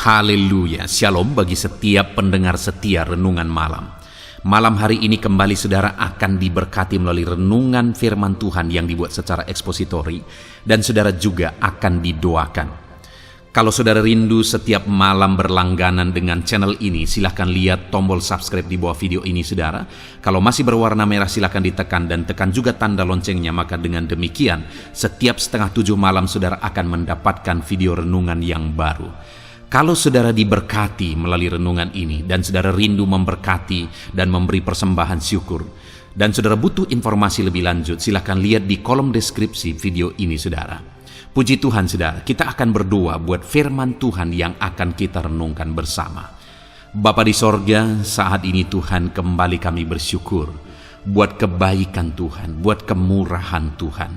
Haleluya, shalom bagi setiap pendengar setia Renungan Malam. Malam hari ini kembali saudara akan diberkati melalui renungan firman Tuhan yang dibuat secara ekspositori, dan saudara juga akan didoakan. Kalau saudara rindu setiap malam berlangganan dengan channel ini, silahkan lihat tombol subscribe di bawah video ini saudara. Kalau masih berwarna merah silahkan ditekan dan tekan juga tanda loncengnya, maka dengan demikian setiap 6:30 malam saudara akan mendapatkan video renungan yang baru. Kalau saudara diberkati melalui renungan ini dan saudara rindu memberkati dan memberi persembahan syukur, dan saudara butuh informasi lebih lanjut, silahkan lihat di kolom deskripsi video ini saudara. Puji Tuhan saudara, kita akan berdoa buat firman Tuhan yang akan kita renungkan bersama. Bapa di sorga, saat ini Tuhan kembali kami bersyukur buat kebaikan Tuhan, buat kemurahan Tuhan.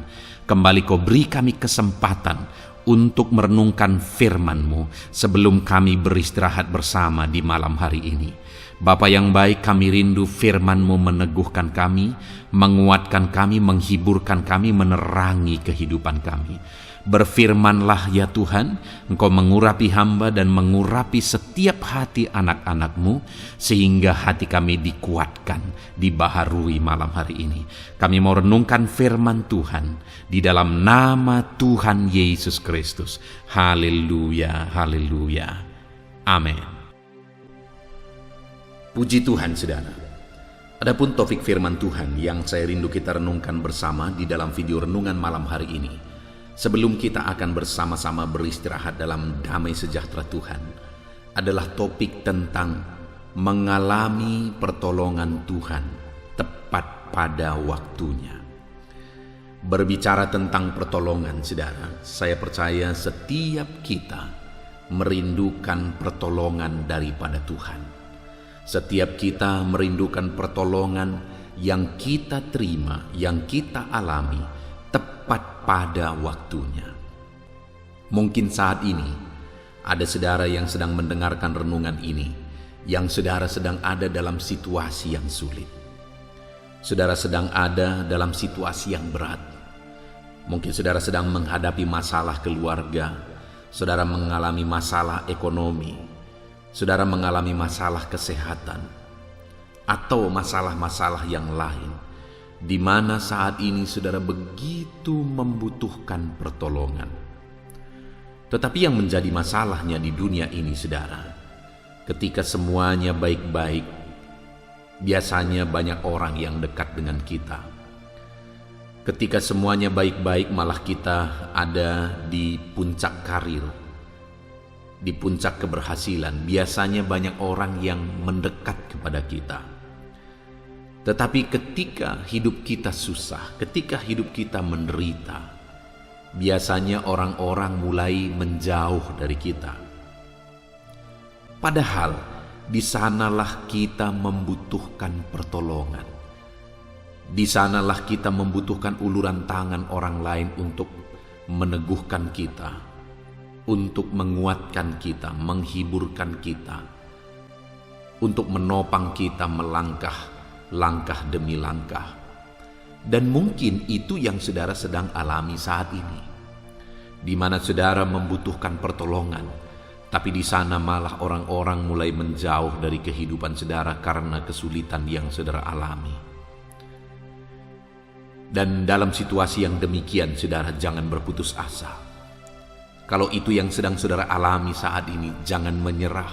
Kembali Kau beri kami kesempatan untuk merenungkan firman-Mu sebelum kami beristirahat bersama di malam hari ini. Bapa yang baik, kami rindu firman-Mu meneguhkan kami, menguatkan kami, menghiburkan kami, menerangi kehidupan kami. Berfirmanlah ya Tuhan, Engkau mengurapi hamba dan mengurapi setiap hati anak-anak-Mu, sehingga hati kami dikuatkan, dibaharui malam hari ini. Kami mau renungkan firman Tuhan di dalam nama Tuhan Yesus Kristus. Haleluya, haleluya. Amin. Puji Tuhan saudara. Adapun topik firman Tuhan yang saya rindu kita renungkan bersama di dalam video renungan malam hari ini, sebelum kita akan bersama-sama beristirahat dalam damai sejahtera Tuhan, adalah topik tentang mengalami pertolongan Tuhan tepat pada waktunya. Berbicara tentang pertolongan, saudara, saya percaya setiap kita merindukan pertolongan daripada Tuhan. Setiap kita merindukan pertolongan yang kita terima, yang kita alami tepat pada waktunya. Mungkin saat ini ada saudara yang sedang mendengarkan renungan ini, yang saudara sedang ada dalam situasi yang sulit. Saudara sedang ada dalam situasi yang berat. Mungkin saudara sedang menghadapi masalah keluarga, saudara mengalami masalah ekonomi, saudara mengalami masalah kesehatan, atau masalah-masalah yang lain, di mana saat ini saudara begitu membutuhkan pertolongan. Tetapi yang menjadi masalahnya di dunia ini saudara, ketika semuanya baik-baik, biasanya banyak orang yang dekat dengan kita. Ketika semuanya baik-baik, malah kita ada di puncak karir, di puncak keberhasilan. Biasanya banyak orang yang mendekat kepada kita. Tetapi ketika hidup kita susah, ketika hidup kita menderita, biasanya orang-orang mulai menjauh dari kita. Padahal di sanalah kita membutuhkan pertolongan. Di sanalah kita membutuhkan uluran tangan orang lain untuk meneguhkan kita, untuk menguatkan kita, menghiburkan kita, untuk menopang kita melangkah langkah demi langkah. Dan mungkin itu yang saudara sedang alami saat ini, di mana saudara membutuhkan pertolongan, tapi di sana malah orang-orang mulai menjauh dari kehidupan saudara karena kesulitan yang saudara alami. Dan dalam situasi yang demikian saudara jangan berputus asa. Kalau itu yang sedang saudara alami saat ini, jangan menyerah,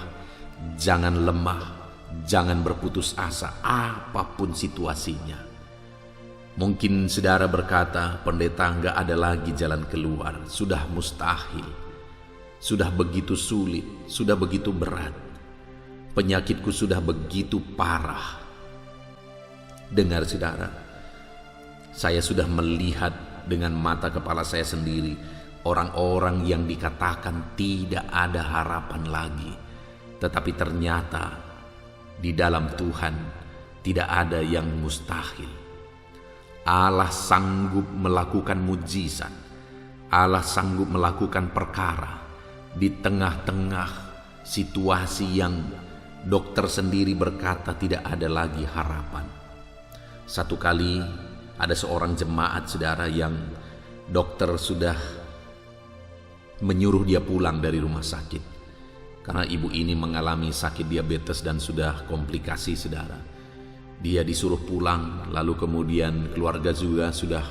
jangan lemah, jangan berputus asa apapun situasinya. Mungkin saudara berkata, pendeta, enggak ada lagi jalan keluar, sudah mustahil, sudah begitu sulit, sudah begitu berat, penyakitku sudah begitu parah. Dengar saudara, saya sudah melihat dengan mata kepala saya sendiri orang-orang yang dikatakan tidak ada harapan lagi, tetapi ternyata di dalam Tuhan tidak ada yang mustahil. Allah sanggup melakukan mujizat. Allah sanggup melakukan perkara di tengah-tengah situasi yang dokter sendiri berkata tidak ada lagi harapan. Satu kali ada seorang jemaat saudara yang dokter sudah menyuruh dia pulang dari rumah sakit. Karena ibu ini mengalami sakit diabetes dan sudah komplikasi, saudara. Dia disuruh pulang, lalu kemudian keluarga juga sudah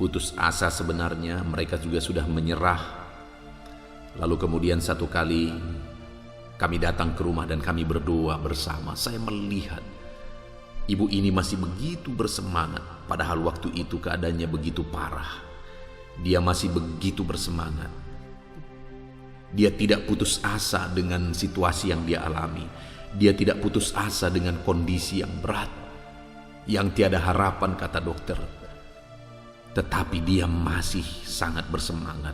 putus asa sebenarnya, mereka juga sudah menyerah. Lalu kemudian satu kali kami datang ke rumah dan kami berdoa bersama. Saya melihat ibu ini masih begitu bersemangat, padahal waktu itu keadaannya begitu parah. Dia masih begitu bersemangat. Dia tidak putus asa dengan situasi yang dia alami. Dia tidak putus asa dengan kondisi yang berat, yang tiada harapan, kata dokter. Tetapi dia masih sangat bersemangat.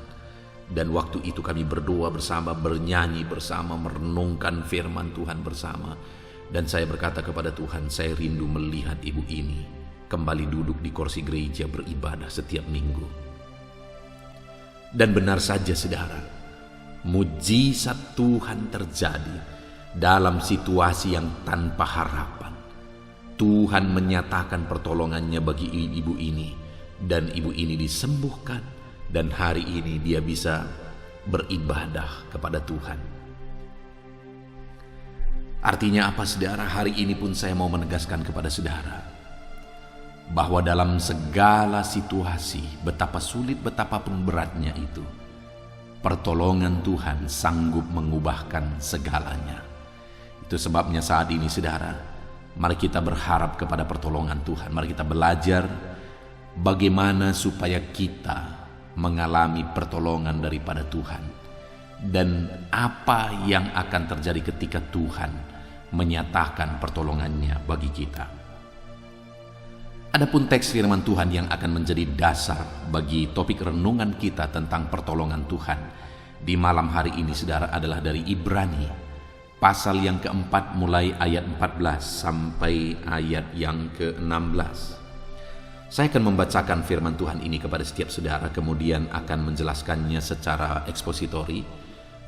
Dan waktu itu kami berdoa bersama, bernyanyi bersama, merenungkan firman Tuhan bersama. Dan saya berkata kepada Tuhan, saya rindu melihat ibu ini kembali duduk di kursi gereja beribadah setiap minggu. Dan benar saja, saudara, mujizat Tuhan terjadi dalam situasi yang tanpa harapan. Tuhan menyatakan pertolongannya bagi ibu ini, dan ibu ini disembuhkan, dan hari ini dia bisa beribadah kepada Tuhan. Artinya apa, saudara? Hari ini pun saya mau menegaskan kepada saudara bahwa dalam segala situasi, betapa sulit, betapapun beratnya itu, pertolongan Tuhan sanggup mengubahkan segalanya. Itu sebabnya saat ini, saudara, mari kita berharap kepada pertolongan Tuhan. Mari kita belajar bagaimana supaya kita mengalami pertolongan daripada Tuhan, dan apa yang akan terjadi ketika Tuhan menyatakan pertolongannya bagi kita. Adapun teks firman Tuhan yang akan menjadi dasar bagi topik renungan kita tentang pertolongan Tuhan di malam hari ini, saudara, adalah dari Ibrani pasal yang keempat, mulai ayat 14 sampai ayat yang ke-16. Saya akan membacakan firman Tuhan ini kepada setiap saudara, kemudian akan menjelaskannya secara ekspositori.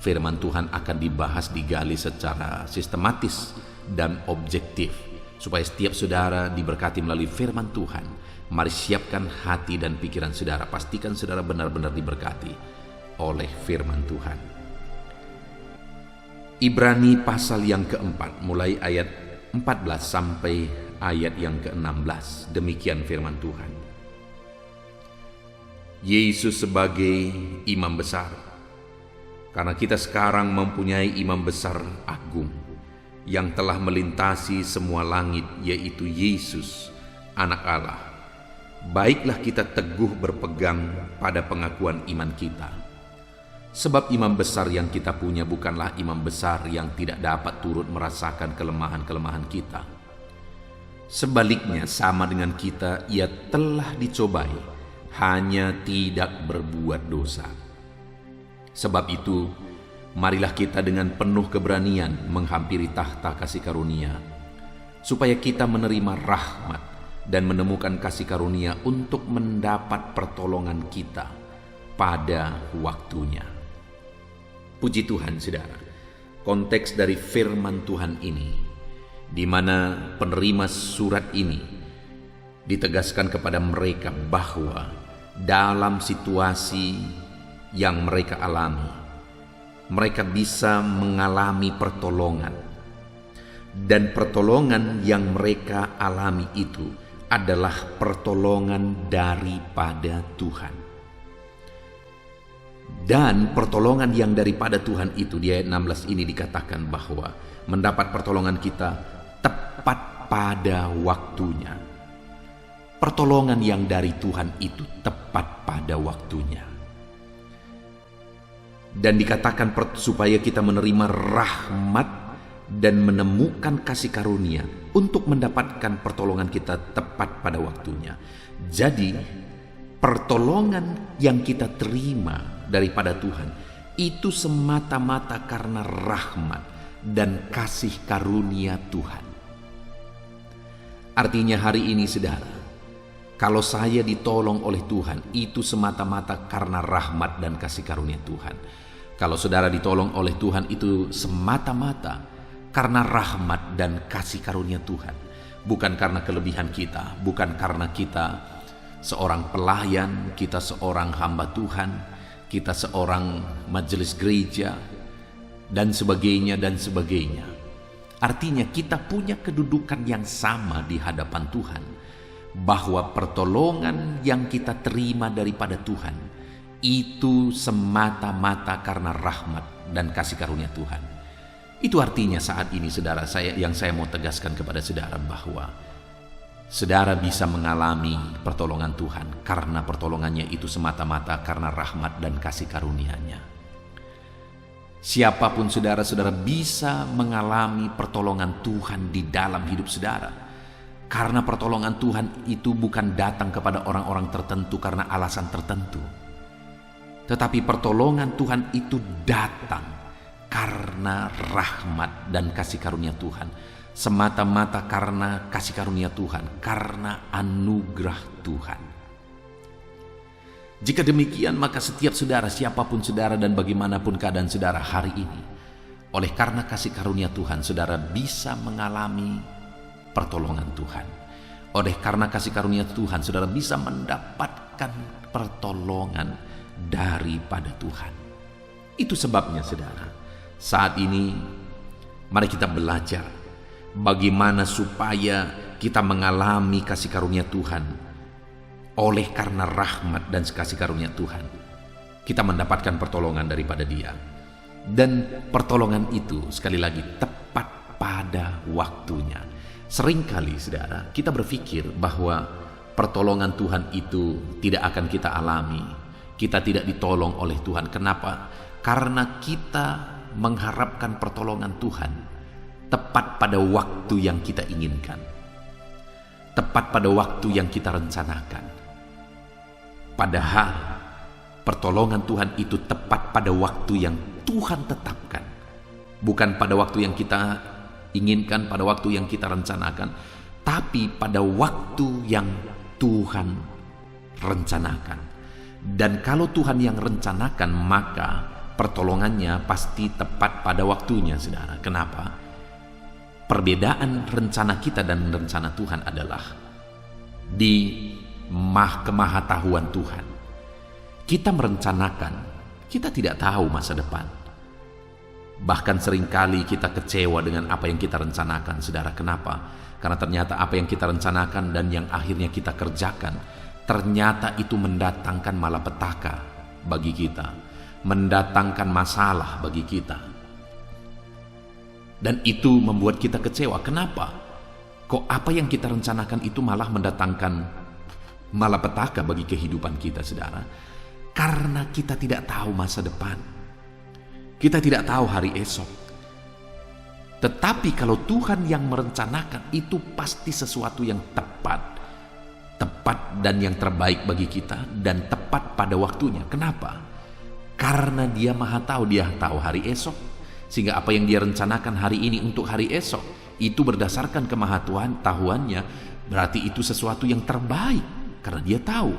Firman Tuhan akan dibahas, digali secara sistematis dan objektif, supaya setiap saudara diberkati melalui firman Tuhan. Mari siapkan hati dan pikiran saudara, pastikan saudara benar-benar diberkati oleh firman Tuhan. Ibrani pasal yang keempat, mulai ayat 14 sampai ayat yang ke-16. Demikian firman Tuhan. Yesus sebagai imam besar. Karena kita sekarang mempunyai imam besar agung yang telah melintasi semua langit, yaitu Yesus, Anak Allah. Baiklah kita teguh berpegang pada pengakuan iman kita. Sebab imam besar yang kita punya bukanlah imam besar yang tidak dapat turut merasakan kelemahan-kelemahan kita. Sebaliknya, sama dengan kita, ia telah dicobai, hanya tidak berbuat dosa. Sebab itu, marilah kita dengan penuh keberanian menghampiri tahta kasih karunia, supaya kita menerima rahmat dan menemukan kasih karunia untuk mendapat pertolongan kita pada waktunya. Puji Tuhan, saudara. Konteks dari firman Tuhan ini, di mana penerima surat ini ditegaskan kepada mereka bahwa dalam situasi yang mereka alami, mereka bisa mengalami pertolongan, dan pertolongan yang mereka alami itu adalah pertolongan daripada Tuhan. Dan pertolongan yang daripada Tuhan itu, di ayat 16 ini dikatakan bahwa mendapat pertolongan kita tepat pada waktunya. Pertolongan yang dari Tuhan itu tepat pada waktunya. Dan dikatakan supaya kita menerima rahmat dan menemukan kasih karunia untuk mendapatkan pertolongan kita tepat pada waktunya. Jadi pertolongan yang kita terima daripada Tuhan itu semata-mata karena rahmat dan kasih karunia Tuhan. Artinya hari ini, saudara, kalau saya ditolong oleh Tuhan, itu semata-mata karena rahmat dan kasih karunia Tuhan. Kalau saudara ditolong oleh Tuhan, itu semata-mata karena rahmat dan kasih karunia Tuhan. Bukan karena kelebihan kita, bukan karena kita seorang pelayan, kita seorang hamba Tuhan, kita seorang majelis gereja, dan sebagainya dan sebagainya. Artinya kita punya kedudukan yang sama di hadapan Tuhan, bahwa pertolongan yang kita terima daripada Tuhan itu semata-mata karena rahmat dan kasih karunia Tuhan. Itu artinya saat ini saudara, saya mau tegaskan kepada saudara bahwa saudara bisa mengalami pertolongan Tuhan karena pertolongannya itu semata-mata karena rahmat dan kasih karunia-Nya. Siapapun saudara bisa mengalami pertolongan Tuhan di dalam hidup saudara. Karena pertolongan Tuhan itu bukan datang kepada orang-orang tertentu karena alasan tertentu. Tetapi pertolongan Tuhan itu datang karena rahmat dan kasih karunia Tuhan. Semata-mata karena kasih karunia Tuhan, karena anugerah Tuhan. Jika demikian, maka setiap saudara, siapapun saudara dan bagaimanapun keadaan saudara hari ini, oleh karena kasih karunia Tuhan, saudara bisa mengalami pertolongan Tuhan. Oleh karena kasih karunia Tuhan, saudara bisa mendapatkan pertolongan daripada Tuhan. Itu sebabnya saudara, saat ini mari kita belajar bagaimana supaya kita mengalami kasih karunia Tuhan. Oleh karena rahmat dan kasih karunia Tuhan, kita mendapatkan pertolongan daripada Dia. Dan pertolongan itu sekali lagi tepat pada waktunya. Seringkali saudara, kita berpikir bahwa pertolongan Tuhan itu tidak akan kita alami. Kita tidak ditolong oleh Tuhan. Kenapa? Karena kita mengharapkan pertolongan Tuhan tepat pada waktu yang kita inginkan, tepat pada waktu yang kita rencanakan. Padahal pertolongan Tuhan itu tepat pada waktu yang Tuhan tetapkan, bukan pada waktu yang kita inginkan, pada waktu yang kita rencanakan, tapi pada waktu yang Tuhan rencanakan. Dan kalau Tuhan yang rencanakan, maka pertolongannya pasti tepat pada waktunya, saudara. Kenapa? Perbedaan rencana kita dan rencana Tuhan adalah di kemahatauan Tuhan. Kita merencanakan, kita tidak tahu masa depan. Bahkan seringkali kita kecewa dengan apa yang kita rencanakan, saudara. Kenapa? Karena ternyata apa yang kita rencanakan dan yang akhirnya kita kerjakan, ternyata itu mendatangkan malapetaka bagi kita, mendatangkan masalah bagi kita. Dan itu membuat kita kecewa. Kenapa? Kok apa yang kita rencanakan itu malah mendatangkan malapetaka bagi kehidupan kita, saudara? Karena kita tidak tahu masa depan. Kita tidak tahu hari esok. Tetapi kalau Tuhan yang merencanakan, itu pasti sesuatu yang tepat dan yang terbaik bagi kita, dan tepat pada waktunya. Kenapa? Karena Dia Maha Tahu, Dia tahu hari esok, sehingga apa yang Dia rencanakan hari ini untuk hari esok itu berdasarkan kemahatauannya, berarti itu sesuatu yang terbaik. Karena Dia tahu.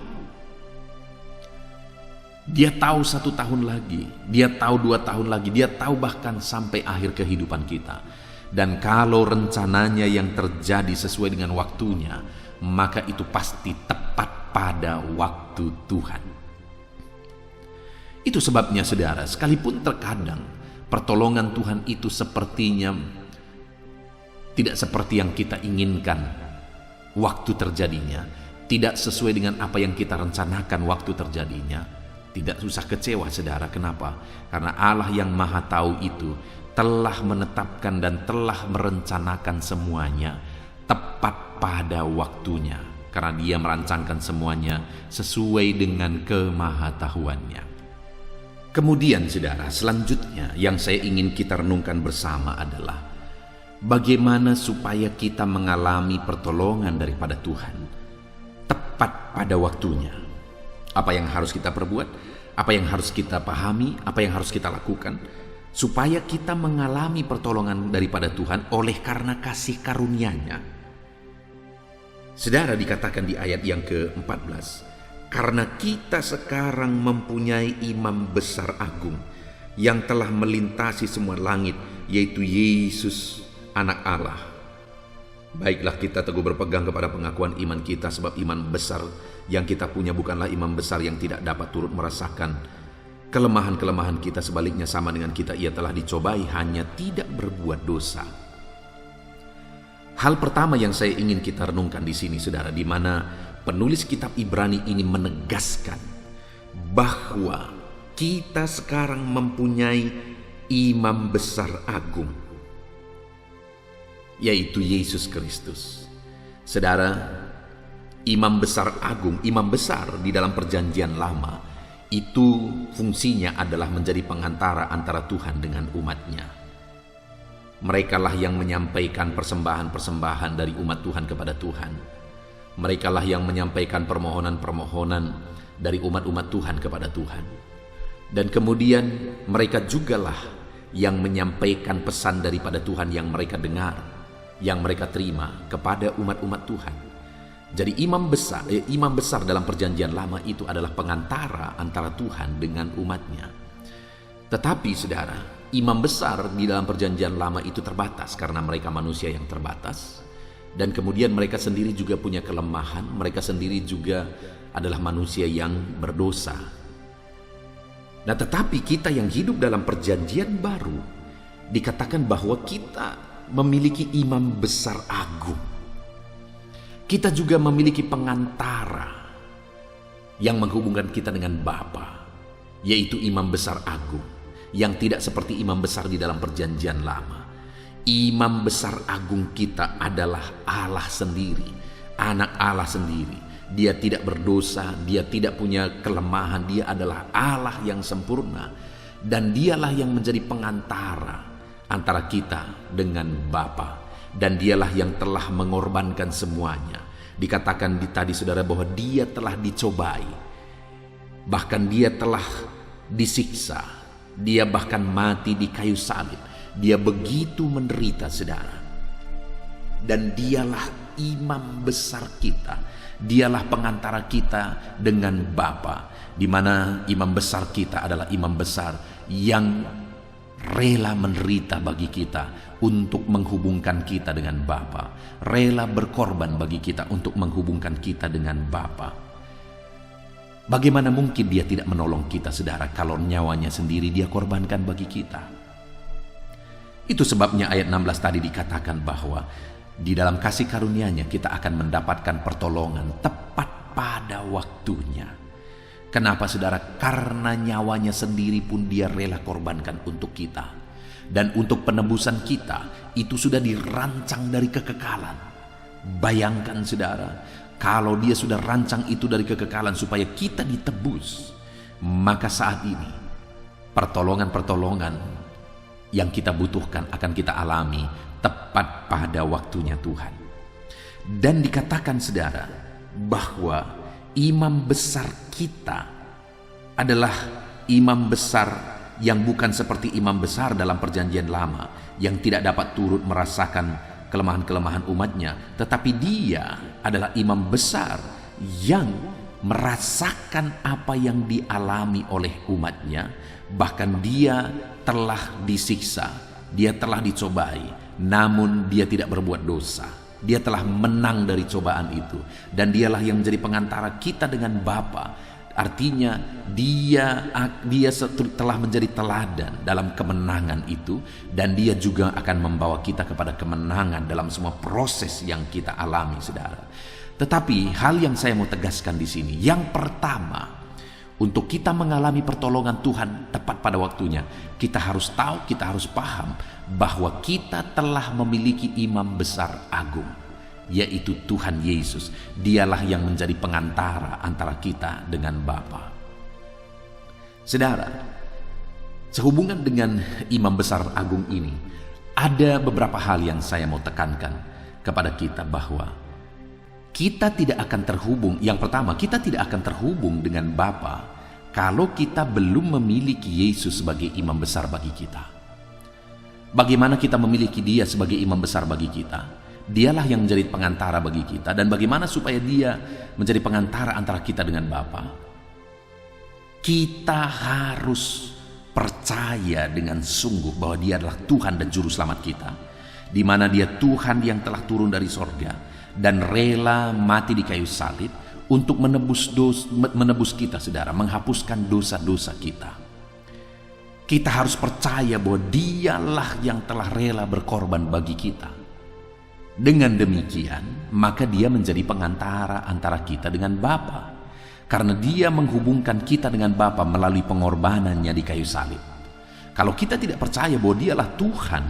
Dia tahu 1 tahun lagi, Dia tahu 2 tahun lagi, Dia tahu bahkan sampai akhir kehidupan kita. Dan kalau rencananya yang terjadi sesuai dengan waktunya, maka itu pasti tepat pada waktu Tuhan. Itu sebabnya saudara, sekalipun terkadang pertolongan Tuhan itu sepertinya tidak seperti yang kita inginkan waktu terjadinya, tidak sesuai dengan apa yang kita rencanakan waktu terjadinya, tidak usah kecewa saudara. Kenapa? Karena Allah yang Maha Tahu itu telah menetapkan dan telah merencanakan semuanya tepat pada waktunya, karena Dia merancangkan semuanya sesuai dengan kemahatauannya. Kemudian saudara, selanjutnya yang saya ingin kita renungkan bersama adalah bagaimana supaya kita mengalami pertolongan daripada Tuhan tepat pada waktunya. Apa yang harus kita perbuat, apa yang harus kita pahami, apa yang harus kita lakukan supaya kita mengalami pertolongan daripada Tuhan oleh karena kasih karunia-Nya. Saudara, dikatakan di ayat yang ke-14, karena kita sekarang mempunyai imam besar agung yang telah melintasi semua langit, yaitu Yesus Anak Allah. Baiklah kita teguh berpegang kepada pengakuan iman kita, sebab iman besar yang kita punya bukanlah iman besar yang tidak dapat turut merasakan Kelemahan-kelemahan kita sebaliknya sama dengan kita, ia telah dicobai, hanya tidak berbuat dosa. Hal pertama yang saya ingin kita renungkan di sini, saudara, di mana penulis kitab Ibrani ini menegaskan bahwa kita sekarang mempunyai imam besar agung, yaitu Yesus Kristus. Saudara, imam besar agung, imam besar di dalam perjanjian lama, itu fungsinya adalah menjadi pengantara antara Tuhan dengan umatnya. Merekalah yang menyampaikan persembahan-persembahan dari umat Tuhan kepada Tuhan. Merekalah yang menyampaikan permohonan-permohonan dari umat-umat Tuhan kepada Tuhan. Dan kemudian mereka jugalah yang menyampaikan pesan daripada Tuhan yang mereka dengar, yang mereka terima kepada umat-umat Tuhan. Jadi imam besar dalam perjanjian lama itu adalah pengantara antara Tuhan dengan umatnya. Tetapi saudara, imam besar di dalam perjanjian lama itu terbatas karena mereka manusia yang terbatas. Dan kemudian mereka sendiri juga punya kelemahan, mereka sendiri juga adalah manusia yang berdosa. Nah, tetapi kita yang hidup dalam perjanjian baru, dikatakan bahwa kita memiliki imam besar agung. Kita juga memiliki pengantara yang menghubungkan kita dengan Bapa, yaitu imam besar agung, yang tidak seperti imam besar di dalam perjanjian lama. Imam besar agung kita adalah Allah sendiri, anak Allah sendiri. Dia tidak berdosa, dia tidak punya kelemahan, dia adalah Allah yang sempurna. Dan dialah yang menjadi pengantara antara kita dengan Bapa. Dan dialah yang telah mengorbankan semuanya. Dikatakan tadi saudara bahwa dia telah dicobai, bahkan dia telah disiksa, dia bahkan mati di kayu salib. Dia begitu menderita, saudara. Dan dialah imam besar kita, dialah pengantara kita dengan Bapa, di mana imam besar kita adalah imam besar yang rela menderita bagi kita untuk menghubungkan kita dengan Bapa, rela berkorban bagi kita untuk menghubungkan kita dengan Bapa. Bagaimana mungkin dia tidak menolong kita, saudara, kalau nyawanya sendiri dia korbankan bagi kita? Itu sebabnya ayat 16 tadi dikatakan bahwa di dalam kasih karunia-Nya kita akan mendapatkan pertolongan tepat pada waktunya. Kenapa, saudara? Karena nyawanya sendiri pun dia rela korbankan untuk kita. Dan untuk penebusan kita itu sudah dirancang dari kekekalan. Bayangkan, saudara, kalau dia sudah rancang itu dari kekekalan supaya kita ditebus, maka saat ini pertolongan-pertolongan yang kita butuhkan akan kita alami tepat pada waktunya Tuhan. Dan dikatakan, saudara, bahwa imam besar kita adalah imam besar yang bukan seperti imam besar dalam perjanjian lama, yang tidak dapat turut merasakan kelemahan-kelemahan umatnya, tetapi dia adalah imam besar yang merasakan apa yang dialami oleh umatnya. Bahkan dia telah disiksa, dia telah dicobai, namun dia tidak berbuat dosa. Dia telah menang dari cobaan itu, dan dialah yang menjadi pengantara kita dengan Bapa. Artinya dia telah menjadi teladan dalam kemenangan itu, dan dia juga akan membawa kita kepada kemenangan dalam semua proses yang kita alami, saudara. Tetapi hal yang saya mau tegaskan di sini, yang pertama, untuk kita mengalami pertolongan Tuhan tepat pada waktunya, kita harus tahu, kita harus paham bahwa kita telah memiliki imam besar agung, yaitu Tuhan Yesus. Dialah yang menjadi pengantara antara kita dengan Bapa. Saudara, sehubungan dengan imam besar agung ini, ada beberapa hal yang saya mau tekankan kepada kita, bahwa kita tidak akan terhubung. Yang pertama, kita tidak akan terhubung dengan Bapa kalau kita belum memiliki Yesus sebagai imam besar bagi kita. Bagaimana kita memiliki dia sebagai imam besar bagi kita? Dialah yang menjadi pengantara bagi kita. Dan bagaimana supaya dia menjadi pengantara antara kita dengan Bapa? Kita harus percaya dengan sungguh bahwa dia adalah Tuhan dan Juru Selamat kita, di mana dia Tuhan yang telah turun dari sorga dan rela mati di kayu salib untuk menebus kita, saudara, menghapuskan dosa-dosa kita. Kita harus percaya bahwa Dialah yang telah rela berkorban bagi kita. Dengan demikian, maka Dia menjadi pengantara antara kita dengan Bapa. Karena Dia menghubungkan kita dengan Bapa melalui pengorbanannya di kayu salib. Kalau kita tidak percaya bahwa Dialah Tuhan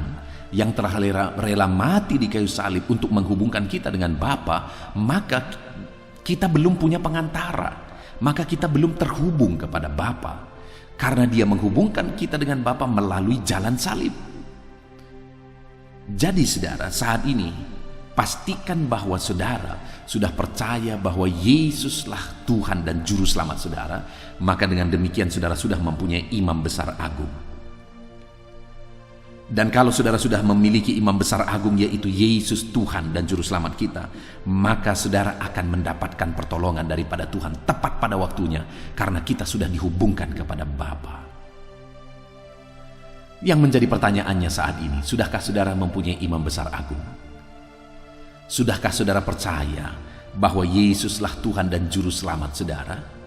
yang telah rela mati di kayu salib untuk menghubungkan kita dengan Bapa, maka kita belum punya pengantara. Maka kita belum terhubung kepada Bapa. Karena Dia menghubungkan kita dengan Bapa melalui jalan salib. Jadi saudara, saat ini pastikan bahwa saudara sudah percaya bahwa Yesuslah Tuhan dan Juru Selamat saudara. Maka dengan demikian saudara sudah mempunyai imam besar agung. Dan kalau saudara sudah memiliki imam besar agung, yaitu Yesus Tuhan dan Juru Selamat kita, maka saudara akan mendapatkan pertolongan daripada Tuhan tepat pada waktunya, karena kita sudah dihubungkan kepada Bapa. Yang menjadi pertanyaannya saat ini, sudahkah saudara mempunyai imam besar agung? Sudahkah saudara percaya bahwa Yesuslah Tuhan dan Juru Selamat saudara?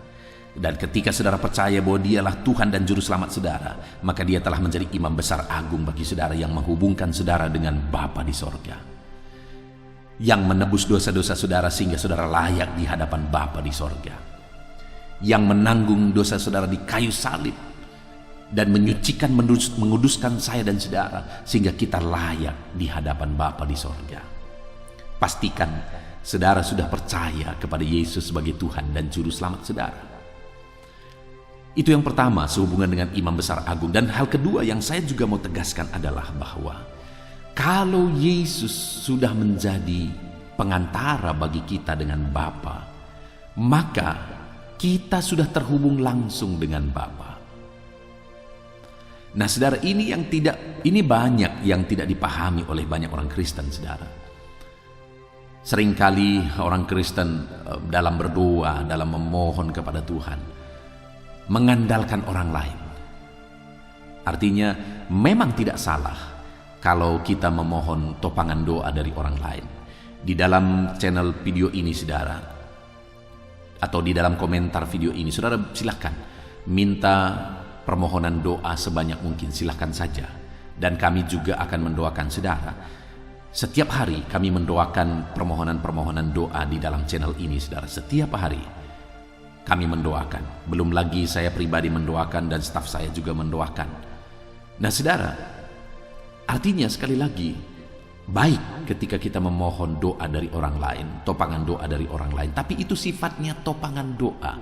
Dan ketika saudara percaya bahwa Dialah Tuhan dan Juru Selamat saudara, maka Dia telah menjadi imam besar agung bagi saudara yang menghubungkan saudara dengan Bapa di sorga, yang menebus dosa-dosa saudara sehingga saudara layak di hadapan Bapa di sorga, yang menanggung dosa saudara di kayu salib dan menyucikan, menguduskan saya dan saudara sehingga kita layak di hadapan Bapa di sorga. Pastikan saudara sudah percaya kepada Yesus sebagai Tuhan dan Juru Selamat saudara. Itu yang pertama, sehubungan dengan imam besar agung. Dan hal kedua yang saya juga mau tegaskan adalah bahwa kalau Yesus sudah menjadi pengantara bagi kita dengan Bapa, maka kita sudah terhubung langsung dengan Bapa. Nah saudara, ini banyak yang tidak dipahami oleh banyak orang Kristen saudara. Seringkali orang Kristen dalam berdoa, dalam memohon kepada Tuhan, mengandalkan orang lain. Artinya memang tidak salah kalau kita memohon topangan doa dari orang lain. Di dalam channel video ini saudara, atau di dalam komentar video ini, saudara silahkan minta permohonan doa sebanyak mungkin, silahkan saja. Dan kami juga akan mendoakan saudara. Setiap hari kami mendoakan permohonan-permohonan doa di dalam channel ini saudara. Setiap hari kami mendoakan. Belum lagi saya pribadi mendoakan dan staf saya juga mendoakan. Nah saudara, artinya sekali lagi, baik ketika kita memohon doa dari orang lain, topangan doa dari orang lain, tapi itu sifatnya topangan doa.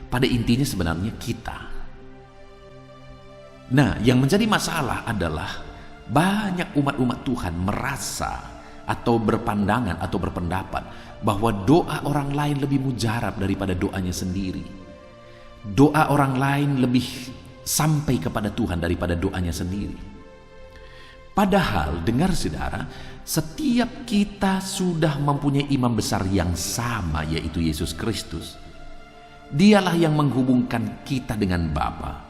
Pada intinya sebenarnya kita. Nah, yang menjadi masalah adalah banyak umat-umat Tuhan merasa atau berpandangan atau berpendapat bahwa doa orang lain lebih mujarab daripada doanya sendiri. Doa orang lain lebih sampai kepada Tuhan daripada doanya sendiri. Padahal dengar saudara, setiap kita sudah mempunyai imam besar yang sama, yaitu Yesus Kristus. Dialah yang menghubungkan kita dengan Bapa.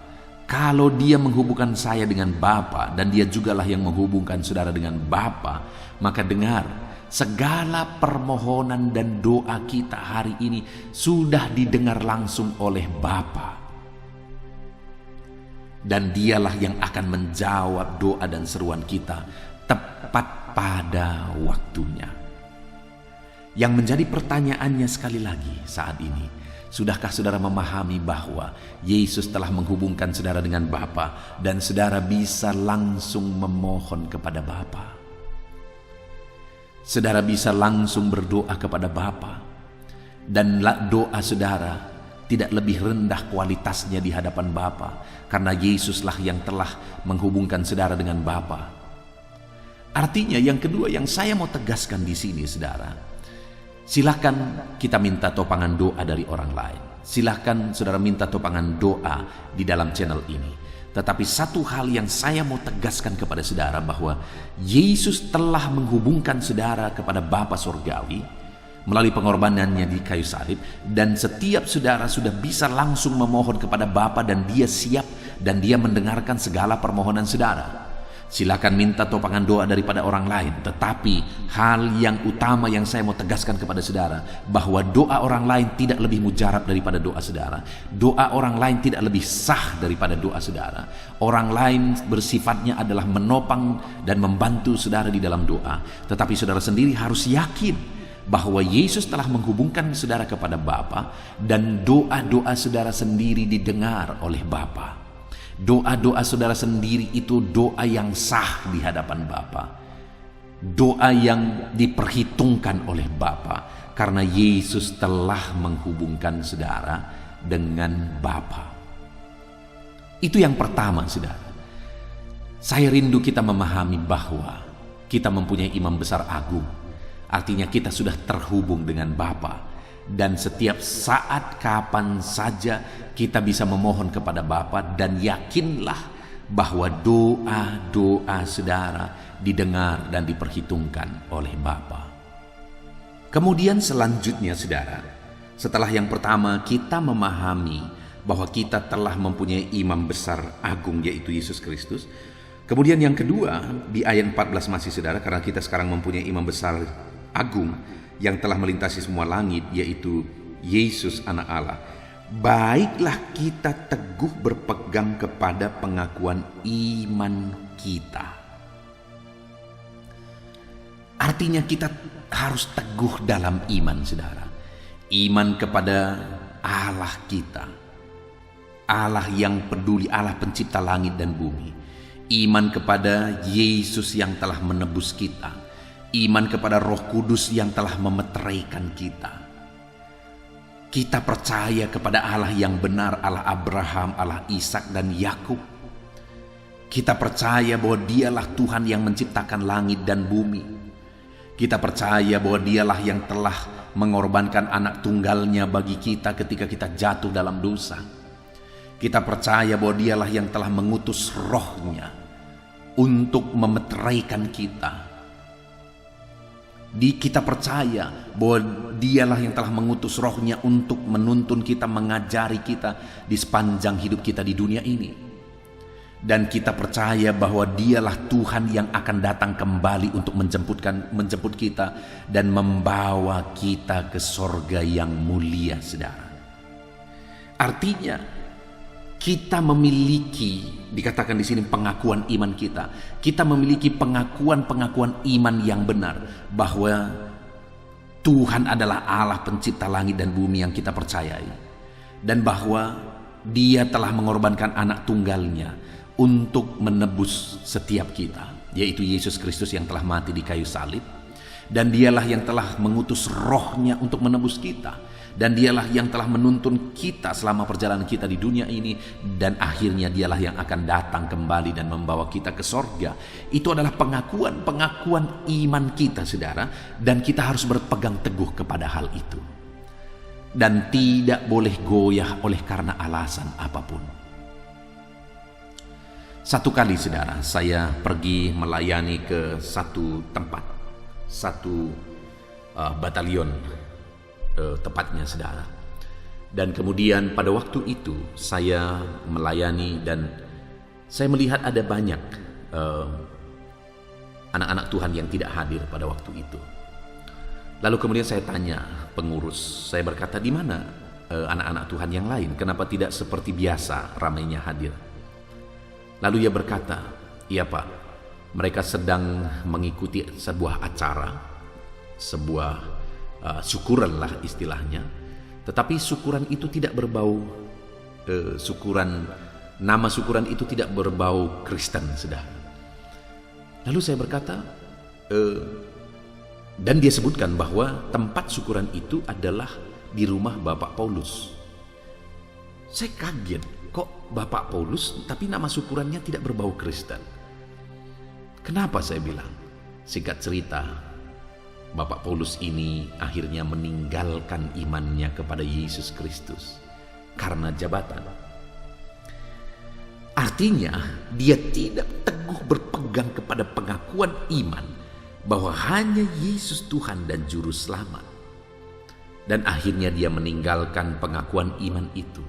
Kalau Dia menghubungkan saya dengan Bapa dan Dia jugalah yang menghubungkan saudara dengan Bapa, maka dengar, segala permohonan dan doa kita hari ini sudah didengar langsung oleh Bapa. Dan Dialah yang akan menjawab doa dan seruan kita tepat pada waktunya. Yang menjadi pertanyaannya sekali lagi saat ini, sudahkah saudara memahami bahwa Yesus telah menghubungkan saudara dengan Bapa dan saudara bisa langsung memohon kepada Bapa? Saudara bisa langsung berdoa kepada Bapa, dan doa saudara tidak lebih rendah kualitasnya di hadapan Bapa, karena Yesuslah yang telah menghubungkan saudara dengan Bapa. Artinya yang kedua yang saya mau tegaskan di sini saudara, silakan kita minta topangan doa dari orang lain. Silakan saudara minta topangan doa di dalam channel ini. Tetapi satu hal yang saya mau tegaskan kepada saudara, bahwa Yesus telah menghubungkan saudara kepada Bapa Surgawi melalui pengorbanannya di kayu salib, dan setiap saudara sudah bisa langsung memohon kepada Bapa, dan Dia siap dan Dia mendengarkan segala permohonan saudara. Silakan minta topangan doa daripada orang lain. Tetapi hal yang utama yang saya mau tegaskan kepada saudara, bahwa doa orang lain tidak lebih mujarab daripada doa saudara. Doa orang lain tidak lebih sah daripada doa saudara. Orang lain bersifatnya adalah menopang dan membantu saudara di dalam doa. Tetapi saudara sendiri harus yakin bahwa Yesus telah menghubungkan saudara kepada Bapa, dan doa-doa saudara sendiri didengar oleh Bapa. Doa-doa saudara sendiri itu doa yang sah di hadapan Bapa. Doa yang diperhitungkan oleh Bapa, karena Yesus telah menghubungkan saudara dengan Bapa. Itu yang pertama, saudara. Saya rindu kita memahami bahwa kita mempunyai imam besar agung. Artinya kita sudah terhubung dengan Bapa. Dan setiap saat kapan saja kita bisa memohon kepada Bapa, dan yakinlah bahwa doa-doa saudara didengar dan diperhitungkan oleh Bapa. Kemudian selanjutnya saudara, setelah yang pertama kita memahami bahwa kita telah mempunyai imam besar agung, yaitu Yesus Kristus. Kemudian yang kedua di ayat 14 masih saudara, karena kita sekarang mempunyai imam besar agung yang telah melintasi semua langit, yaitu Yesus anak Allah. Baiklah kita teguh berpegang kepada pengakuan iman kita. Artinya kita harus teguh dalam iman, saudara. Iman kepada Allah kita, Allah yang peduli, Allah pencipta langit dan bumi. Iman kepada Yesus yang telah menebus kita. Iman kepada Roh Kudus yang telah memeteraikan kita. Kita percaya kepada Allah yang benar, Allah Abraham, Allah Ishak dan Yakub. Kita percaya bahwa Dialah Tuhan yang menciptakan langit dan bumi. Kita percaya bahwa Dialah yang telah mengorbankan anak tunggalnya bagi kita ketika kita jatuh dalam dosa. Kita percaya bahwa Dialah yang telah mengutus Roh-Nya untuk memeteraikan kita. Kita percaya bahwa Dialah yang telah mengutus Roh-Nya untuk menuntun kita, mengajari kita di sepanjang hidup kita di dunia ini. Dan kita percaya bahwa Dialah Tuhan yang akan datang kembali untuk menjemput kita dan membawa kita ke sorga yang mulia, saudara. Artinya kita memiliki, dikatakan di sini pengakuan iman kita. Kita memiliki pengakuan iman yang benar bahwa Tuhan adalah Allah pencipta langit dan bumi yang kita percayai, dan bahwa Dia telah mengorbankan anak tunggalnya untuk menebus setiap kita, yaitu Yesus Kristus yang telah mati di kayu salib. Dan Dialah yang telah mengutus Roh-Nya untuk menebus kita. Dan Dialah yang telah menuntun kita selama perjalanan kita di dunia ini. Dan akhirnya Dialah yang akan datang kembali dan membawa kita ke sorga. Itu adalah pengakuan iman kita, saudara. Dan kita harus berpegang teguh kepada hal itu. Dan tidak boleh goyah oleh karena alasan apapun. Satu kali, saudara, saya pergi melayani ke satu tempat. Satu batalion tepatnya, saudara. Dan kemudian pada waktu itu saya melayani dan saya melihat ada banyak anak-anak Tuhan yang tidak hadir pada waktu itu. Lalu kemudian saya tanya pengurus, saya berkata, di mana anak-anak Tuhan yang lain? Kenapa tidak seperti biasa ramainya hadir? Lalu ia berkata, iya Pak, mereka sedang mengikuti sebuah acara, sebuah syukuran lah istilahnya. Tetapi syukuran itu tidak berbau nama syukuran itu tidak berbau Kristen, saudara. Lalu saya berkata, dan dia sebutkan bahwa tempat syukuran itu adalah di rumah Bapak Paulus. Saya kaget, kok Bapak Paulus tapi nama syukurannya tidak berbau Kristen. Kenapa, saya bilang? Singkat cerita, Bapak Paulus ini akhirnya meninggalkan imannya kepada Yesus Kristus karena jabatan. Artinya dia tidak teguh berpegang kepada pengakuan iman bahwa hanya Yesus Tuhan dan Juru Selamat. Dan akhirnya dia meninggalkan pengakuan iman itu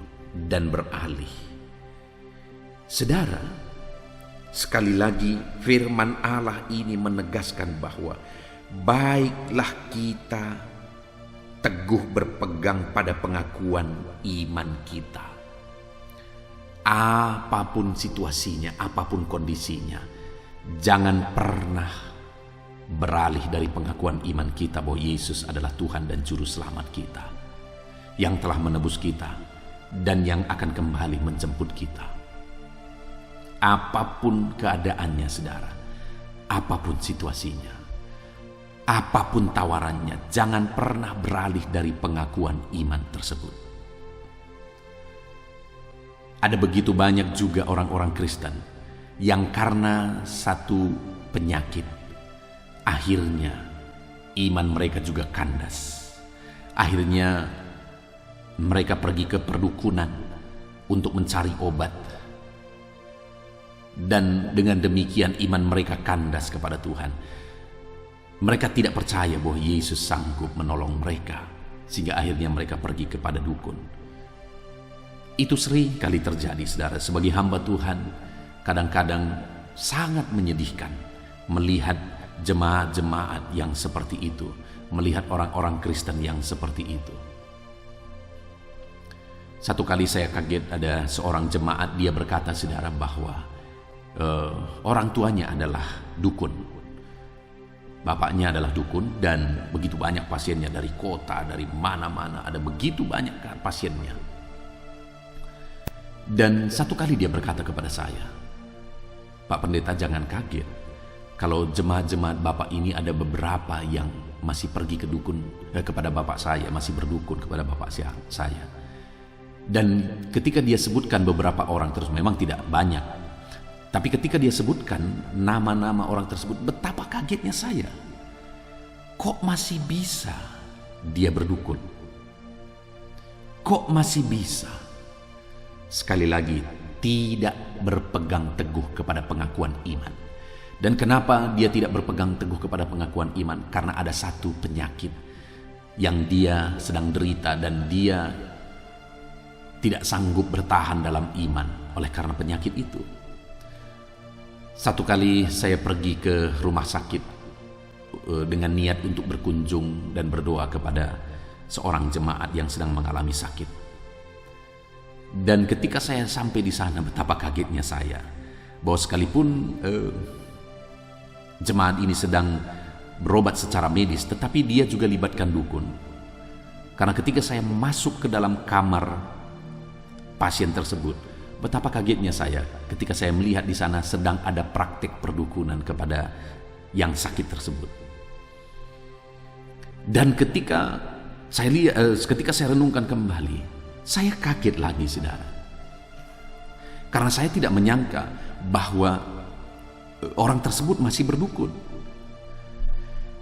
dan beralih. Saudara, Sekali lagi firman Allah ini menegaskan bahwa baiklah kita teguh berpegang pada pengakuan iman kita. Apapun situasinya, apapun kondisinya, jangan pernah beralih dari pengakuan iman kita bahwa Yesus adalah Tuhan dan Juru Selamat kita, yang telah menebus kita dan yang akan kembali menjemput kita. Apapun keadaannya saudara, apapun situasinya, apapun tawarannya, jangan pernah beralih dari pengakuan iman tersebut. Ada begitu banyak juga orang-orang Kristen yang karena satu penyakit, akhirnya iman mereka juga kandas. Akhirnya mereka pergi ke perdukunan untuk mencari obat. Dan dengan demikian iman mereka kandas kepada Tuhan. Mereka tidak percaya bahwa Yesus sanggup menolong mereka, sehingga akhirnya mereka pergi kepada dukun. Itu sering kali terjadi saudara. Sebagai hamba Tuhan, kadang-kadang sangat menyedihkan melihat jemaat-jemaat yang seperti itu, melihat orang-orang Kristen yang seperti itu. Satu kali saya kaget, ada seorang jemaat, dia berkata saudara bahwa orang tuanya adalah dukun, bapaknya adalah dukun, dan begitu banyak pasiennya dari kota, dari mana-mana, ada begitu banyak kan pasiennya. Dan satu kali dia berkata kepada saya, "Pak Pendeta, jangan kaget kalau jemaat-jemaat bapak ini ada beberapa yang masih pergi ke dukun, kepada bapak saya, masih berdukun kepada bapak saya." Dan ketika dia sebutkan beberapa orang terus, memang tidak banyak, tapi ketika dia sebutkan nama-nama orang tersebut, betapa kagetnya saya. Kok masih bisa dia berdukun? Kok masih bisa? Sekali lagi, tidak berpegang teguh kepada pengakuan iman. Dan kenapa dia tidak berpegang teguh kepada pengakuan iman? Karena ada satu penyakit yang dia sedang derita dan dia tidak sanggup bertahan dalam iman oleh karena penyakit itu. Satu kali saya pergi ke rumah sakit dengan niat untuk berkunjung dan berdoa kepada seorang jemaat yang sedang mengalami sakit. Dan ketika saya sampai di sana, betapa kagetnya saya bahwa sekalipun jemaat ini sedang berobat secara medis, tetapi dia juga libatkan dukun. Karena ketika saya masuk ke dalam kamar pasien tersebut, betapa kagetnya saya ketika saya melihat di sana sedang ada praktik perdukunan kepada yang sakit tersebut. Dan ketika saya renungkan kembali, saya kaget lagi saudara. Karena saya tidak menyangka bahwa orang tersebut masih berdukun.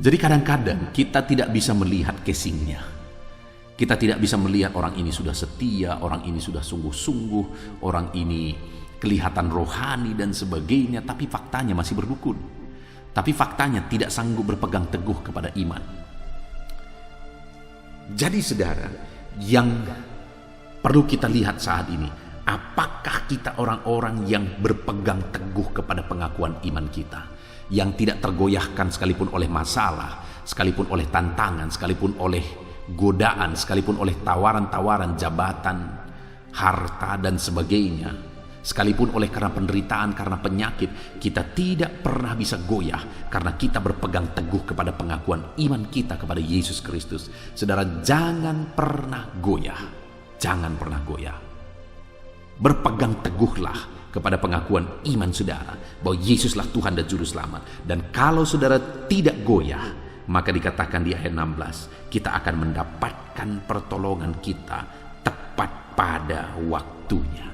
Jadi kadang-kadang kita tidak bisa melihat casingnya. Kita tidak bisa melihat orang ini sudah setia, orang ini sudah sungguh-sungguh, orang ini kelihatan rohani dan sebagainya, tapi faktanya masih berdukun. Tapi faktanya tidak sanggup berpegang teguh kepada iman. Jadi saudara, yang perlu kita lihat saat ini, apakah kita orang-orang yang berpegang teguh kepada pengakuan iman kita, yang tidak tergoyahkan sekalipun oleh masalah, sekalipun oleh tantangan, sekalipun oleh godaan, sekalipun oleh tawaran-tawaran jabatan, harta dan sebagainya, sekalipun oleh karena penderitaan, karena penyakit, kita tidak pernah bisa goyah karena kita berpegang teguh kepada pengakuan iman kita kepada Yesus Kristus. Saudara, jangan pernah goyah, jangan pernah goyah. Berpegang teguhlah kepada pengakuan iman saudara bahwa Yesuslah Tuhan dan Juru Selamat. Dan kalau saudara tidak goyah, maka dikatakan di ayat 16, kita akan mendapatkan pertolongan kita tepat pada waktunya.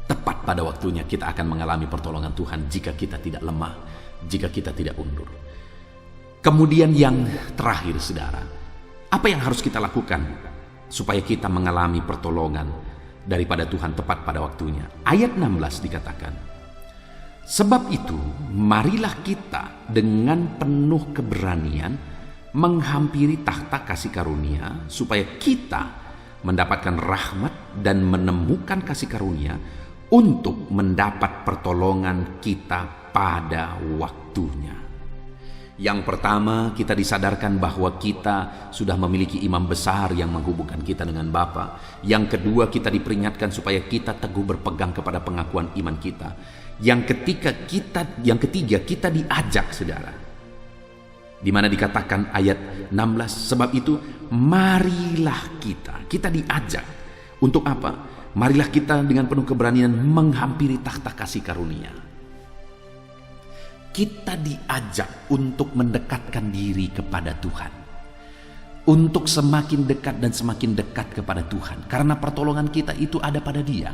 Tepat pada waktunya kita akan mengalami pertolongan Tuhan jika kita tidak lemah, jika kita tidak undur. Kemudian yang terakhir saudara, apa yang harus kita lakukan supaya kita mengalami pertolongan daripada Tuhan tepat pada waktunya? Ayat 16 dikatakan, "Sebab itu, marilah kita dengan penuh keberanian menghampiri takhta kasih karunia, supaya kita mendapatkan rahmat dan menemukan kasih karunia untuk mendapat pertolongan kita pada waktunya. Yang pertama, kita disadarkan bahwa kita sudah memiliki imam besar yang menghubungkan kita dengan Bapa. Yang kedua, kita diperingatkan supaya kita teguh berpegang kepada pengakuan iman kita. Yang ketiga, kita diajak, saudara. Di mana dikatakan ayat 16, sebab itu marilah kita diajak. Untuk apa? Marilah kita dengan penuh keberanian menghampiri takhta kasih karunia. Kita diajak untuk mendekatkan diri kepada Tuhan. Untuk semakin dekat dan semakin dekat kepada Tuhan. Karena pertolongan kita itu ada pada Dia.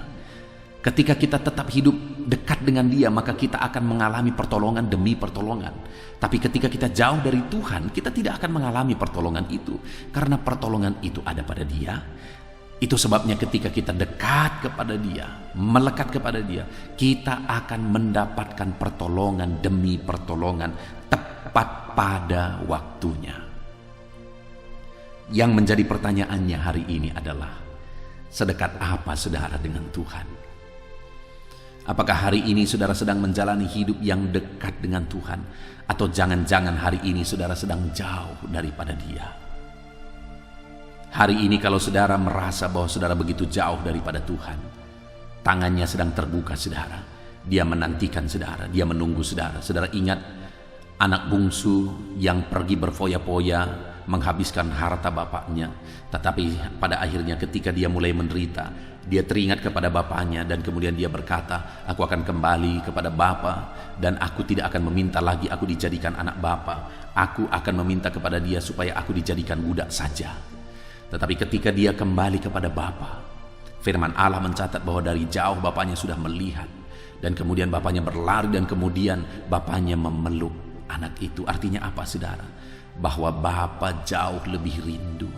Ketika kita tetap hidup dekat dengan Dia, maka kita akan mengalami pertolongan demi pertolongan. Tapi ketika kita jauh dari Tuhan, kita tidak akan mengalami pertolongan itu. Karena pertolongan itu ada pada Dia. Itu sebabnya ketika kita dekat kepada Dia, melekat kepada Dia, kita akan mendapatkan pertolongan demi pertolongan tepat pada waktunya. Yang menjadi pertanyaannya hari ini adalah, sedekat apa saudara dengan Tuhan? Apakah hari ini saudara sedang menjalani hidup yang dekat dengan Tuhan? Atau jangan-jangan hari ini saudara sedang jauh daripada Dia? Hari ini kalau saudara merasa bahwa saudara begitu jauh daripada Tuhan, tangannya sedang terbuka saudara. Dia menantikan saudara, Dia menunggu saudara. Saudara ingat anak bungsu yang pergi berfoya-foya menghabiskan harta bapaknya. Tetapi pada akhirnya ketika dia mulai menderita, dia teringat kepada bapaknya dan kemudian dia berkata, aku akan kembali kepada bapa dan aku tidak akan meminta lagi aku dijadikan anak bapa. Aku akan meminta kepada dia supaya aku dijadikan budak saja. Tetapi ketika dia kembali kepada Bapa, firman Allah mencatat bahwa dari jauh bapaknya sudah melihat. Dan kemudian bapaknya berlari dan kemudian bapaknya memeluk anak itu. Artinya apa saudara? Bahwa Bapa jauh lebih rindu.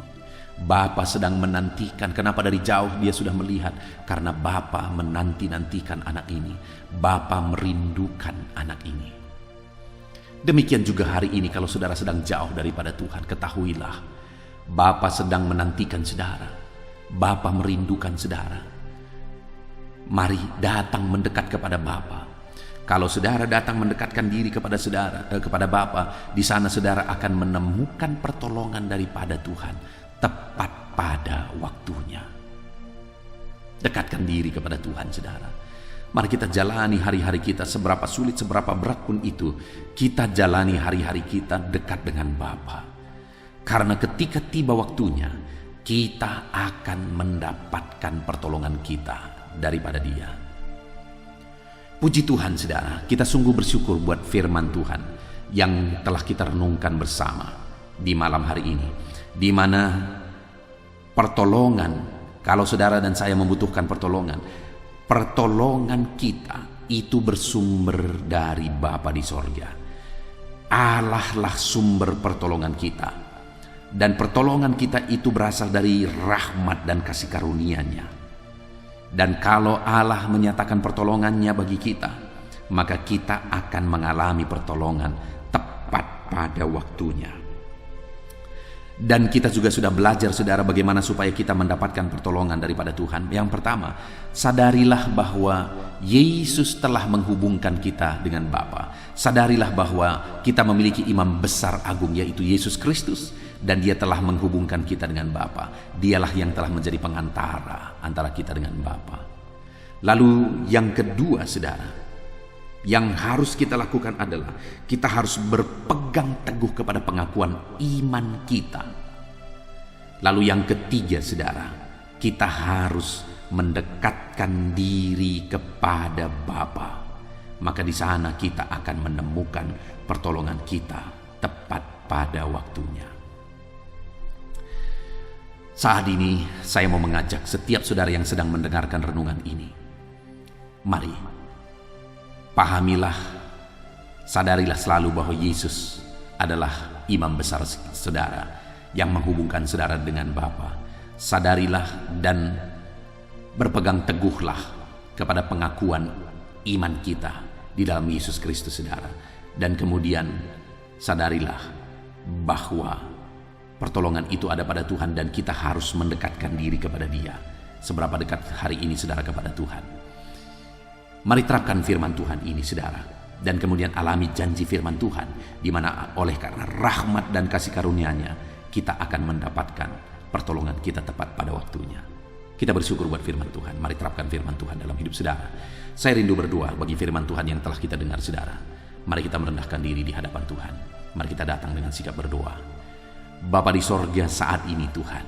Bapa sedang menantikan. Kenapa dari jauh dia sudah melihat? Karena Bapa menanti-nantikan anak ini. Bapa merindukan anak ini. Demikian juga hari ini kalau saudara sedang jauh daripada Tuhan, ketahuilah Bapa sedang menantikan saudara. Bapa merindukan saudara. Mari datang mendekat kepada Bapa. Kalau saudara datang mendekatkan diri kepada kepada Bapa, di sana saudara akan menemukan pertolongan daripada Tuhan tepat pada waktunya. Dekatkan diri kepada Tuhan saudara. Mari kita jalani hari-hari kita, seberapa sulit, seberapa berat pun itu, kita jalani hari-hari kita dekat dengan Bapa. Karena ketika tiba waktunya, kita akan mendapatkan pertolongan kita daripada Dia. Puji Tuhan saudara, kita sungguh bersyukur buat firman Tuhan yang telah kita renungkan bersama di malam hari ini. Di mana pertolongan, kalau saudara dan saya membutuhkan pertolongan kita itu bersumber dari Bapa di sorga. Allah lah sumber pertolongan kita. Dan pertolongan kita itu berasal dari rahmat dan kasih karunia-Nya. Dan kalau Allah menyatakan pertolongannya bagi kita, maka kita akan mengalami pertolongan tepat pada waktunya. Dan kita juga sudah belajar saudara bagaimana supaya kita mendapatkan pertolongan daripada Tuhan. Yang pertama, sadarilah bahwa Yesus telah menghubungkan kita dengan Bapa. Sadarilah bahwa kita memiliki imam besar agung, yaitu Yesus Kristus. Dan Dia telah menghubungkan kita dengan Bapa. Dialah yang telah menjadi pengantara antara kita dengan Bapa. Lalu yang kedua saudara, yang harus kita lakukan adalah kita harus berpegang teguh kepada pengakuan iman kita. Lalu yang ketiga saudara, kita harus mendekatkan diri kepada Bapa. Maka di sana kita akan menemukan pertolongan kita tepat pada waktunya. Saat ini saya mau mengajak setiap saudara yang sedang mendengarkan renungan ini. Mari, pahamilah, sadarilah selalu bahwa Yesus adalah imam besar saudara yang menghubungkan saudara dengan Bapa. Sadarilah dan berpegang teguhlah kepada pengakuan iman kita di dalam Yesus Kristus saudara. Dan kemudian sadarilah bahwa pertolongan itu ada pada Tuhan dan kita harus mendekatkan diri kepada Dia. Seberapa dekat hari ini saudara kepada Tuhan? Mari terapkan firman Tuhan ini, saudara, dan kemudian alami janji firman Tuhan, di mana oleh karena rahmat dan kasih karunia-Nya, kita akan mendapatkan pertolongan kita tepat pada waktunya. Kita bersyukur buat firman Tuhan. Mari terapkan firman Tuhan dalam hidup saudara. Saya rindu berdoa bagi firman Tuhan yang telah kita dengar, saudara. Mari kita merendahkan diri di hadapan Tuhan. Mari kita datang dengan sikap berdoa. Bapa di sorga, saat ini Tuhan,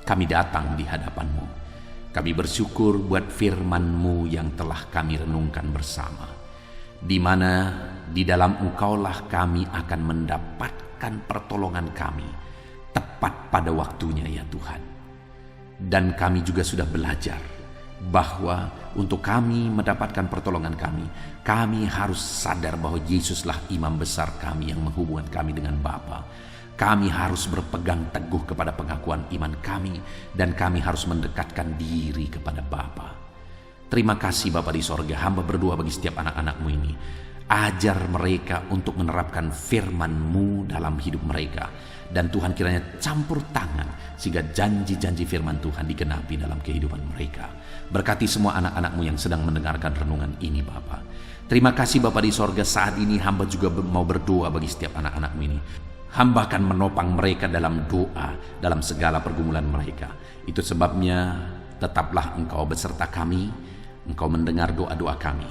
kami datang di hadapan-Mu. Kami bersyukur buat firman-Mu yang telah kami renungkan bersama, di mana di dalam Engkaulah kami akan mendapatkan pertolongan kami tepat pada waktunya, ya Tuhan. Dan kami juga sudah belajar bahwa untuk kami mendapatkan pertolongan kami harus sadar bahwa Yesuslah imam besar kami yang menghubungkan kami dengan Bapa. Kami harus berpegang teguh kepada pengakuan iman kami, dan kami harus mendekatkan diri kepada Bapa. Terima kasih Bapa di sorga, hamba berdoa bagi setiap anak-anak-Mu ini. Ajar mereka untuk menerapkan firman-Mu dalam hidup mereka. Dan Tuhan kiranya campur tangan sehingga janji-janji firman Tuhan digenapi dalam kehidupan mereka. Berkati semua anak-anak-Mu yang sedang mendengarkan renungan ini, Bapa. Terima kasih Bapa di sorga, saat ini hamba juga mau berdoa bagi setiap anak-anak-Mu ini. Hamba akan menopang mereka dalam doa, dalam segala pergumulan mereka. Itu sebabnya tetaplah Engkau beserta kami, Engkau mendengar doa-doa kami.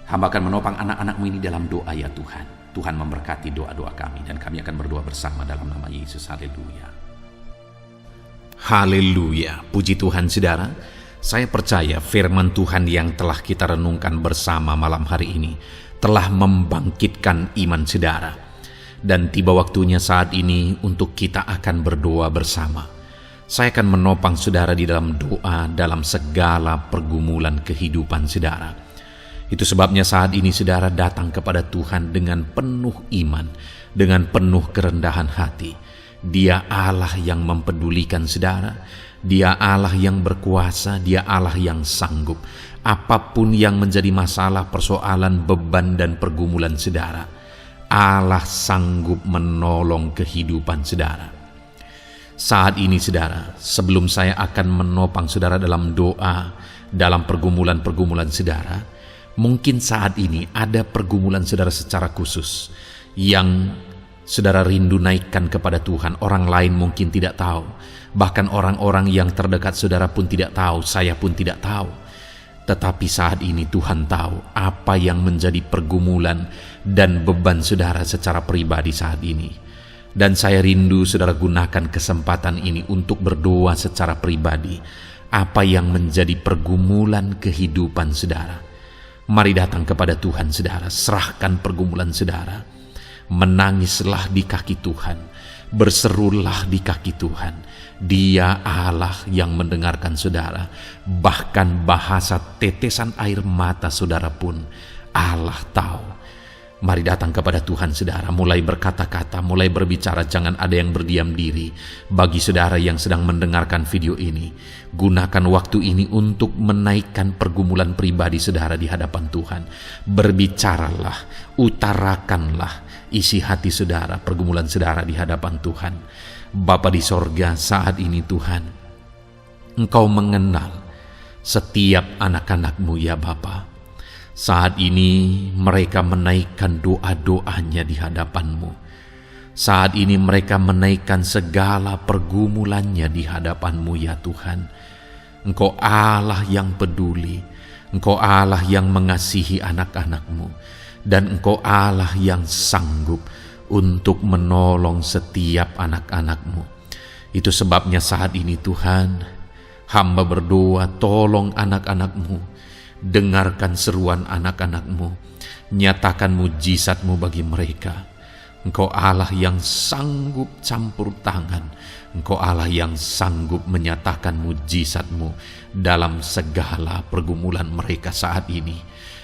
Hamba akan menopang anak-anak-Mu ini dalam doa, ya Tuhan. Tuhan memberkati doa-doa kami, dan kami akan berdoa bersama dalam nama Yesus. Haleluya. Haleluya. Puji Tuhan, saudara. Saya percaya firman Tuhan yang telah kita renungkan bersama malam hari ini telah membangkitkan iman saudara. Dan tiba waktunya saat ini untuk kita akan berdoa bersama. Saya akan menopang saudara di dalam doa dalam segala pergumulan kehidupan saudara. Itu sebabnya saat ini saudara datang kepada Tuhan dengan penuh iman, dengan penuh kerendahan hati. Dia Allah yang mempedulikan saudara, Dia Allah yang berkuasa, Dia Allah yang sanggup. Apapun yang menjadi masalah, persoalan, beban, dan pergumulan saudara, Allah sanggup menolong kehidupan saudara. Saat ini saudara, sebelum saya akan menopang saudara dalam doa, dalam pergumulan-pergumulan saudara, mungkin saat ini ada pergumulan saudara secara khusus yang saudara rindu naikkan kepada Tuhan. Orang lain mungkin tidak tahu, bahkan orang-orang yang terdekat saudara pun tidak tahu, saya pun tidak tahu. Tetapi saat ini Tuhan tahu apa yang menjadi pergumulan dan beban saudara secara pribadi saat ini. Dan saya rindu saudara gunakan kesempatan ini untuk berdoa secara pribadi apa yang menjadi pergumulan kehidupan saudara. Mari datang kepada Tuhan saudara, serahkan pergumulan saudara. Menangislah di kaki Tuhan, berserulah di kaki Tuhan. Dia Allah yang mendengarkan saudara. Bahkan bahasa tetesan air mata saudara pun Allah tahu. Mari datang kepada Tuhan saudara, mulai berkata-kata, mulai berbicara, jangan ada yang berdiam diri. Bagi saudara yang sedang mendengarkan video ini, gunakan waktu ini untuk menaikkan pergumulan pribadi saudara di hadapan Tuhan. Berbicaralah, utarakanlah isi hati saudara, pergumulan saudara di hadapan Tuhan. Bapa di sorga, saat ini Tuhan, Engkau mengenal setiap anak-anak-Mu ya Bapa. Saat ini mereka menaikkan doa-doanya di hadapan-Mu. Saat ini mereka menaikkan segala pergumulannya di hadapan-Mu ya Tuhan. Engkau Allah yang peduli, Engkau Allah yang mengasihi anak-anak-Mu, dan Engkau Allah yang sanggup untuk menolong setiap anak-anak-Mu. Itu sebabnya saat ini Tuhan, hamba berdoa, tolong anak-anak-Mu. Dengarkan seruan anak-anak-Mu, nyatakan mujizat-Mu bagi mereka. Engkau Allah yang sanggup campur tangan, Engkau Allah yang sanggup menyatakan mujizat-Mu dalam segala pergumulan mereka saat ini.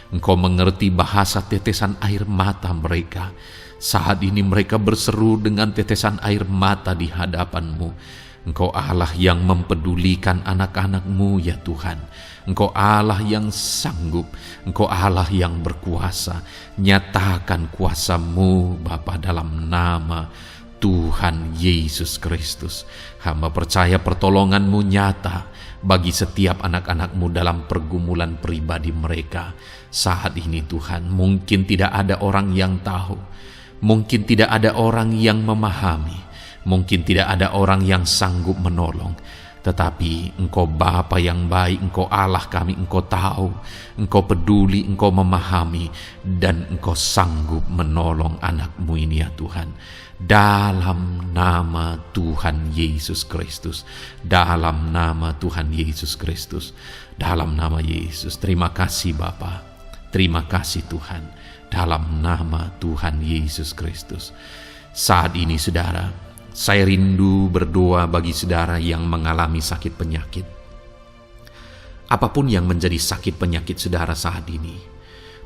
Engkau mengerti bahasa tetesan air mata mereka. Saat ini mereka berseru dengan tetesan air mata di hadapan-Mu. Engkau Allah yang mempedulikan anak-anak-Mu ya Tuhan. Engkau Allah yang sanggup, Engkau Allah yang berkuasa. Nyatakan kuasa-Mu Bapa dalam nama Tuhan Yesus Kristus. Hamba percaya pertolongan-Mu nyata bagi setiap anak-anak-Mu dalam pergumulan pribadi mereka saat ini Tuhan. Mungkin tidak ada orang yang tahu, mungkin tidak ada orang yang memahami, mungkin tidak ada orang yang sanggup menolong. Tetapi Engkau Bapa yang baik, Engkau Allah kami, Engkau tahu, Engkau peduli, Engkau memahami, dan Engkau sanggup menolong anak-Mu ini ya Tuhan. Dalam nama Tuhan Yesus Kristus, dalam nama Tuhan Yesus Kristus, dalam nama Yesus. Terima kasih Bapa, terima kasih Tuhan, dalam nama Tuhan Yesus Kristus. Saat ini saudara, saya rindu berdoa bagi saudara yang mengalami sakit penyakit. Apapun yang menjadi sakit penyakit saudara saat ini.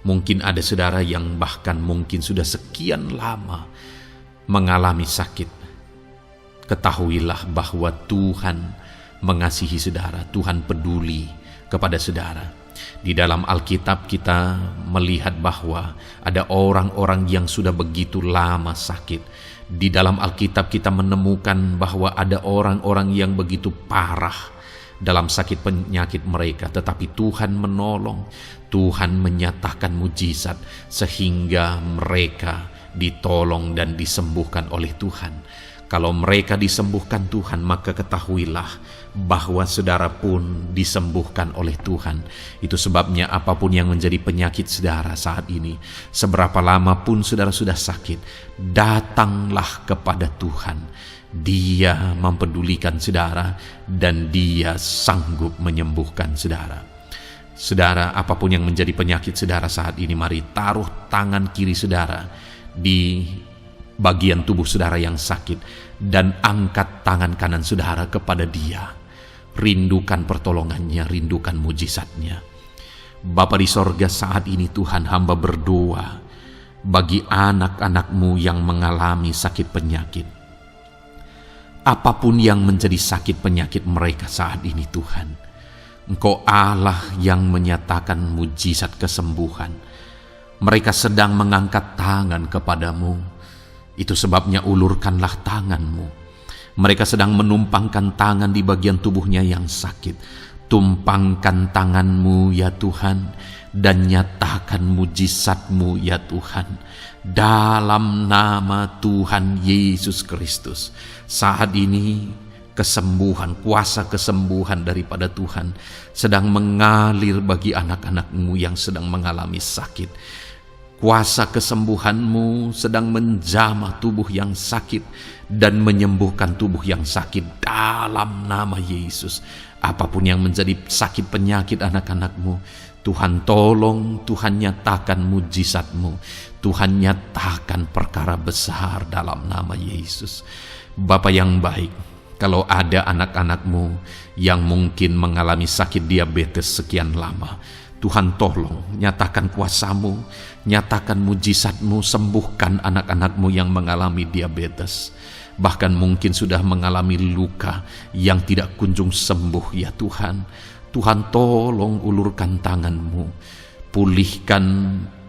Mungkin ada saudara yang bahkan mungkin sudah sekian lama mengalami sakit. Ketahuilah bahwa Tuhan mengasihi saudara, Tuhan peduli kepada saudara. Di dalam Alkitab kita melihat bahwa ada orang-orang yang sudah begitu lama sakit. Di dalam Alkitab kita menemukan bahwa ada orang-orang yang begitu parah dalam sakit penyakit mereka, tetapi Tuhan menolong, Tuhan menyatakan mujizat sehingga mereka ditolong dan disembuhkan oleh Tuhan. Kalau mereka disembuhkan Tuhan, maka ketahuilah bahwa saudara pun disembuhkan oleh Tuhan. Itu sebabnya apapun yang menjadi penyakit saudara saat ini, seberapa lama pun saudara sudah sakit, datanglah kepada Tuhan. Dia mempedulikan saudara dan Dia sanggup menyembuhkan saudara. Saudara, apapun yang menjadi penyakit saudara saat ini, mari taruh tangan kiri saudara di bagian tubuh saudara yang sakit dan angkat tangan kanan saudara kepada Dia. Rindukan pertolongannya, rindukan mujizatnya. Bapa di sorga, saat ini Tuhan hamba berdoa bagi anak-anak-Mu yang mengalami sakit penyakit. Apapun yang menjadi sakit penyakit mereka saat ini Tuhan, Engkau Allah yang menyatakan mujizat kesembuhan. Mereka sedang mengangkat tangan kepadamu. Itu sebabnya ulurkanlah tangan-Mu. Mereka sedang menumpangkan tangan di bagian tubuhnya yang sakit. Tumpangkan tangan-Mu ya Tuhan, dan nyatakan mujizat-Mu ya Tuhan. Dalam nama Tuhan Yesus Kristus. Saat ini kesembuhan, kuasa kesembuhan daripada Tuhan sedang mengalir bagi anak-anak-Mu yang sedang mengalami sakit. Kuasa kesembuhan-Mu sedang menjamah tubuh yang sakit dan menyembuhkan tubuh yang sakit dalam nama Yesus. Apapun yang menjadi sakit penyakit anak-anak-Mu, Tuhan tolong, Tuhan nyatakan mujizat-Mu, Tuhan nyatakan perkara besar dalam nama Yesus. Bapa yang baik, kalau ada anak-anak-Mu yang mungkin mengalami sakit diabetes sekian lama, Tuhan tolong, nyatakan kuasa-Mu, nyatakan mujizat-Mu, sembuhkan anak-anak-Mu yang mengalami diabetes. Bahkan mungkin sudah mengalami luka yang tidak kunjung sembuh ya Tuhan. Tuhan tolong ulurkan tangan-Mu, pulihkan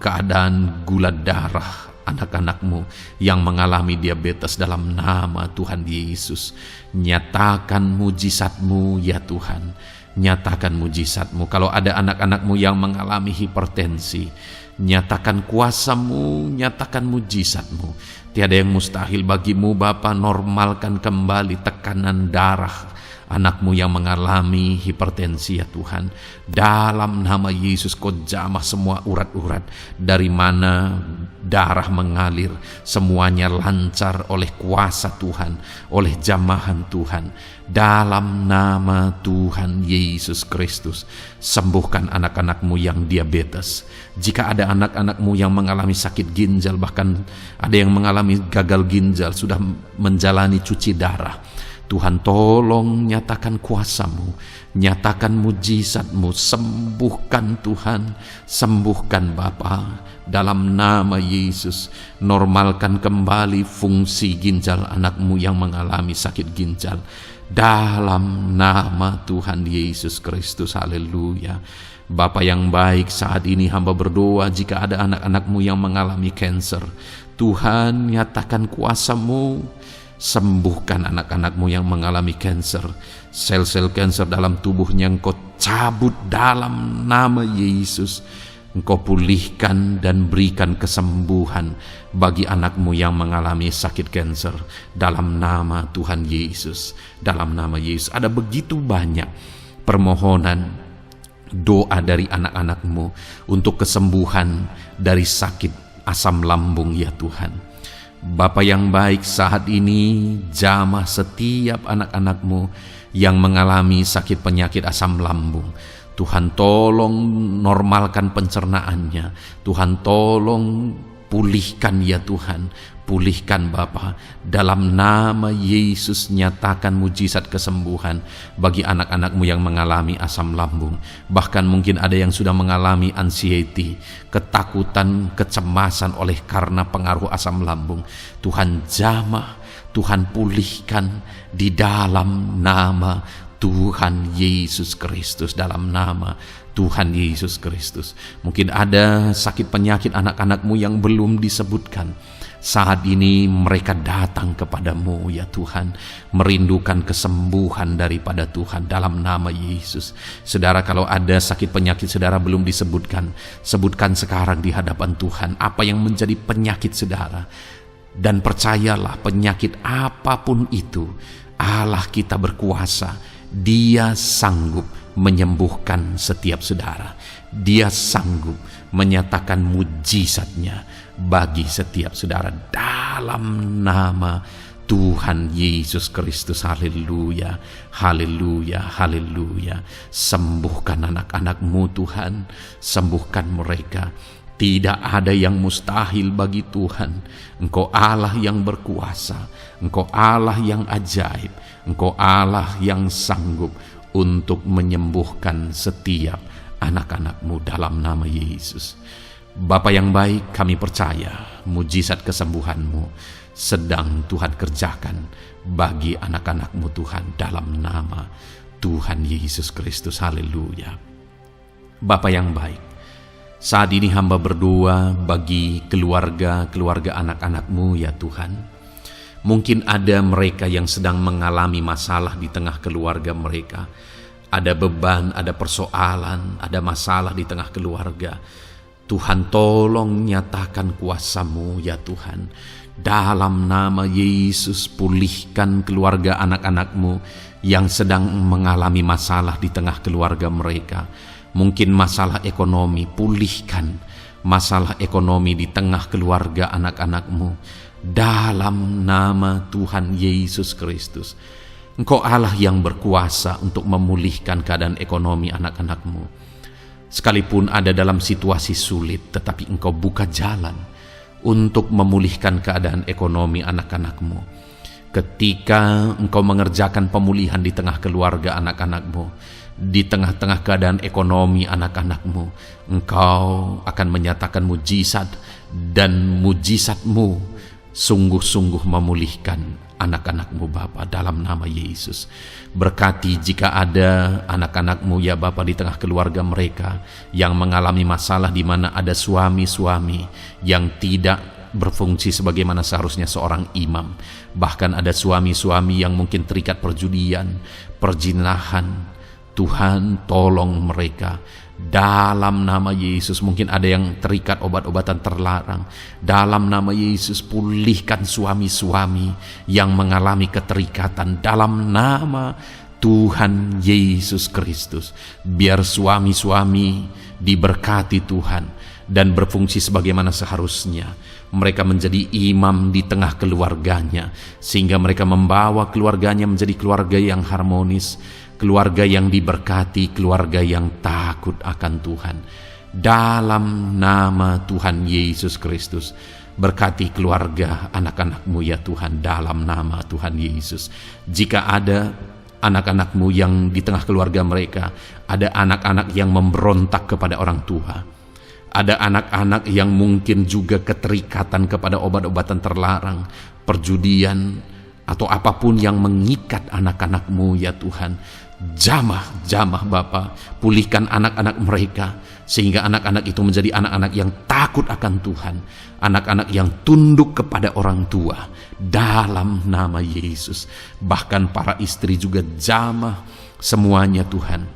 keadaan gula darah anak-anak-Mu yang mengalami diabetes dalam nama Tuhan Yesus. Nyatakan mujizat-Mu ya Tuhan. Nyatakan mujizat-Mu. Kalau ada anak-anak-Mu yang mengalami hipertensi, nyatakan kuasa-Mu, nyatakan mujizat-Mu. Tiada yang mustahil bagi-Mu Bapa. Normalkan kembali tekanan darah anak-Mu yang mengalami hipertensi ya Tuhan. Dalam nama Yesus, Kau jamah semua urat-urat dari mana darah mengalir, semuanya lancar oleh kuasa Tuhan, oleh jamahan Tuhan. Dalam nama Tuhan Yesus Kristus, sembuhkan anak-anak-Mu yang diabetes. Jika ada anak-anak-Mu yang mengalami sakit ginjal, bahkan ada yang mengalami gagal ginjal, sudah menjalani cuci darah, Tuhan tolong nyatakan kuasa-Mu, nyatakan mujizat-Mu, sembuhkan Tuhan, sembuhkan Bapa. Dalam nama Yesus, normalkan kembali fungsi ginjal anak-Mu yang mengalami sakit ginjal. Dalam nama Tuhan Yesus Kristus, haleluya. Bapa yang baik, saat ini hamba berdoa jika ada anak-anak-Mu yang mengalami kanker, Tuhan, nyatakan kuasa-Mu, sembuhkan anak-anak-Mu yang mengalami kanker. Sel-sel kanker dalam tubuhnya Engkau cabut dalam nama Yesus. Engkau pulihkan dan berikan kesembuhan bagi anak-Mu yang mengalami sakit kanker dalam nama Tuhan Yesus. Dalam nama Yesus. Ada begitu banyak permohonan doa dari anak-anak-Mu untuk kesembuhan dari sakit asam lambung ya Tuhan. Bapa yang baik, saat ini jamah setiap anak-anak-Mu yang mengalami sakit penyakit asam lambung. Tuhan tolong normalkan pencernaannya. Tuhan tolong pulihkan ya Tuhan. Pulihkan Bapa. Dalam nama Yesus nyatakan mujizat kesembuhan bagi anak-anak-Mu yang mengalami asam lambung. Bahkan mungkin ada yang sudah mengalami anxiety, ketakutan, kecemasan oleh karena pengaruh asam lambung. Tuhan jamah, Tuhan pulihkan di dalam nama Tuhan Yesus Kristus, dalam nama Tuhan Yesus Kristus. Mungkin ada sakit penyakit anak-anak-Mu yang belum disebutkan. Saat ini mereka datang kepadamu ya Tuhan, merindukan kesembuhan daripada Tuhan dalam nama Yesus. Saudara, kalau ada sakit penyakit saudara belum disebutkan, sebutkan sekarang di hadapan Tuhan apa yang menjadi penyakit saudara. Dan percayalah, penyakit apapun itu, Allah kita berkuasa. Dia sanggup menyembuhkan setiap saudara. Dia sanggup menyatakan mujizatnya bagi setiap saudara dalam nama Tuhan Yesus Kristus. Haleluya, haleluya, haleluya. Sembuhkan anak-anak-Mu Tuhan, sembuhkan mereka. Tidak ada yang mustahil bagi Tuhan. Engkau Allah yang berkuasa, Engkau Allah yang ajaib, Engkau Allah yang sanggup untuk menyembuhkan setiap anak-anak-Mu dalam nama Yesus. Bapa yang baik, kami percaya mujizat kesembuhan-Mu sedang Tuhan kerjakan bagi anak-anak-Mu Tuhan dalam nama Tuhan Yesus Kristus. Haleluya. Bapa yang baik, saat ini hamba berdoa bagi keluarga anak-anak-Mu ya Tuhan. Mungkin ada mereka yang sedang mengalami masalah di tengah keluarga mereka. Ada beban, ada persoalan, ada masalah di tengah keluarga. Tuhan tolong nyatakan kuasa-Mu ya Tuhan. Dalam nama Yesus, pulihkan keluarga anak-anak-Mu yang sedang mengalami masalah di tengah keluarga mereka. Mungkin masalah ekonomi, pulihkan masalah ekonomi di tengah keluarga anak-anak-Mu. Dalam nama Tuhan Yesus Kristus. Engkau Allah yang berkuasa untuk memulihkan keadaan ekonomi anak-anak-Mu. Sekalipun ada dalam situasi sulit, tetapi Engkau buka jalan untuk memulihkan keadaan ekonomi anak-anak-Mu. Ketika Engkau mengerjakan pemulihan di tengah keluarga anak-anak-Mu, di tengah-tengah keadaan ekonomi anak-anak-Mu, Engkau akan menyatakan mujizat, dan mujizat-Mu sungguh-sungguh memulihkan anak-anak-Mu Bapa dalam nama Yesus. Berkati jika ada anak-anak-Mu ya Bapa di tengah keluarga mereka yang mengalami masalah di mana ada suami-suami yang tidak berfungsi sebagaimana seharusnya seorang imam. Bahkan ada suami-suami yang mungkin terikat perjudian, perjinahan. Tuhan tolong mereka dalam nama Yesus. Mungkin ada yang terikat obat-obatan terlarang. Dalam nama Yesus, pulihkan suami-suami yang mengalami keterikatan dalam nama Tuhan Yesus Kristus. Biar suami-suami diberkati Tuhan dan berfungsi sebagaimana seharusnya. Mereka menjadi imam di tengah keluarganya, sehingga mereka membawa keluarganya menjadi keluarga yang harmonis, keluarga yang diberkati, keluarga yang takut akan Tuhan. Dalam nama Tuhan Yesus Kristus, berkati keluarga anak-anak-Mu ya Tuhan, dalam nama Tuhan Yesus. Jika ada anak-anak-Mu yang di tengah keluarga mereka, ada anak-anak yang memberontak kepada orang tua, ada anak-anak yang mungkin juga keterikatan kepada obat-obatan terlarang, perjudian, atau apapun yang mengikat anak-anak-Mu ya Tuhan. Jamah Bapa, pulihkan anak-anak mereka, sehingga anak-anak itu menjadi anak-anak yang takut akan Tuhan, anak-anak yang tunduk kepada orang tua, dalam nama Yesus. Bahkan para istri juga jamah semuanya Tuhan,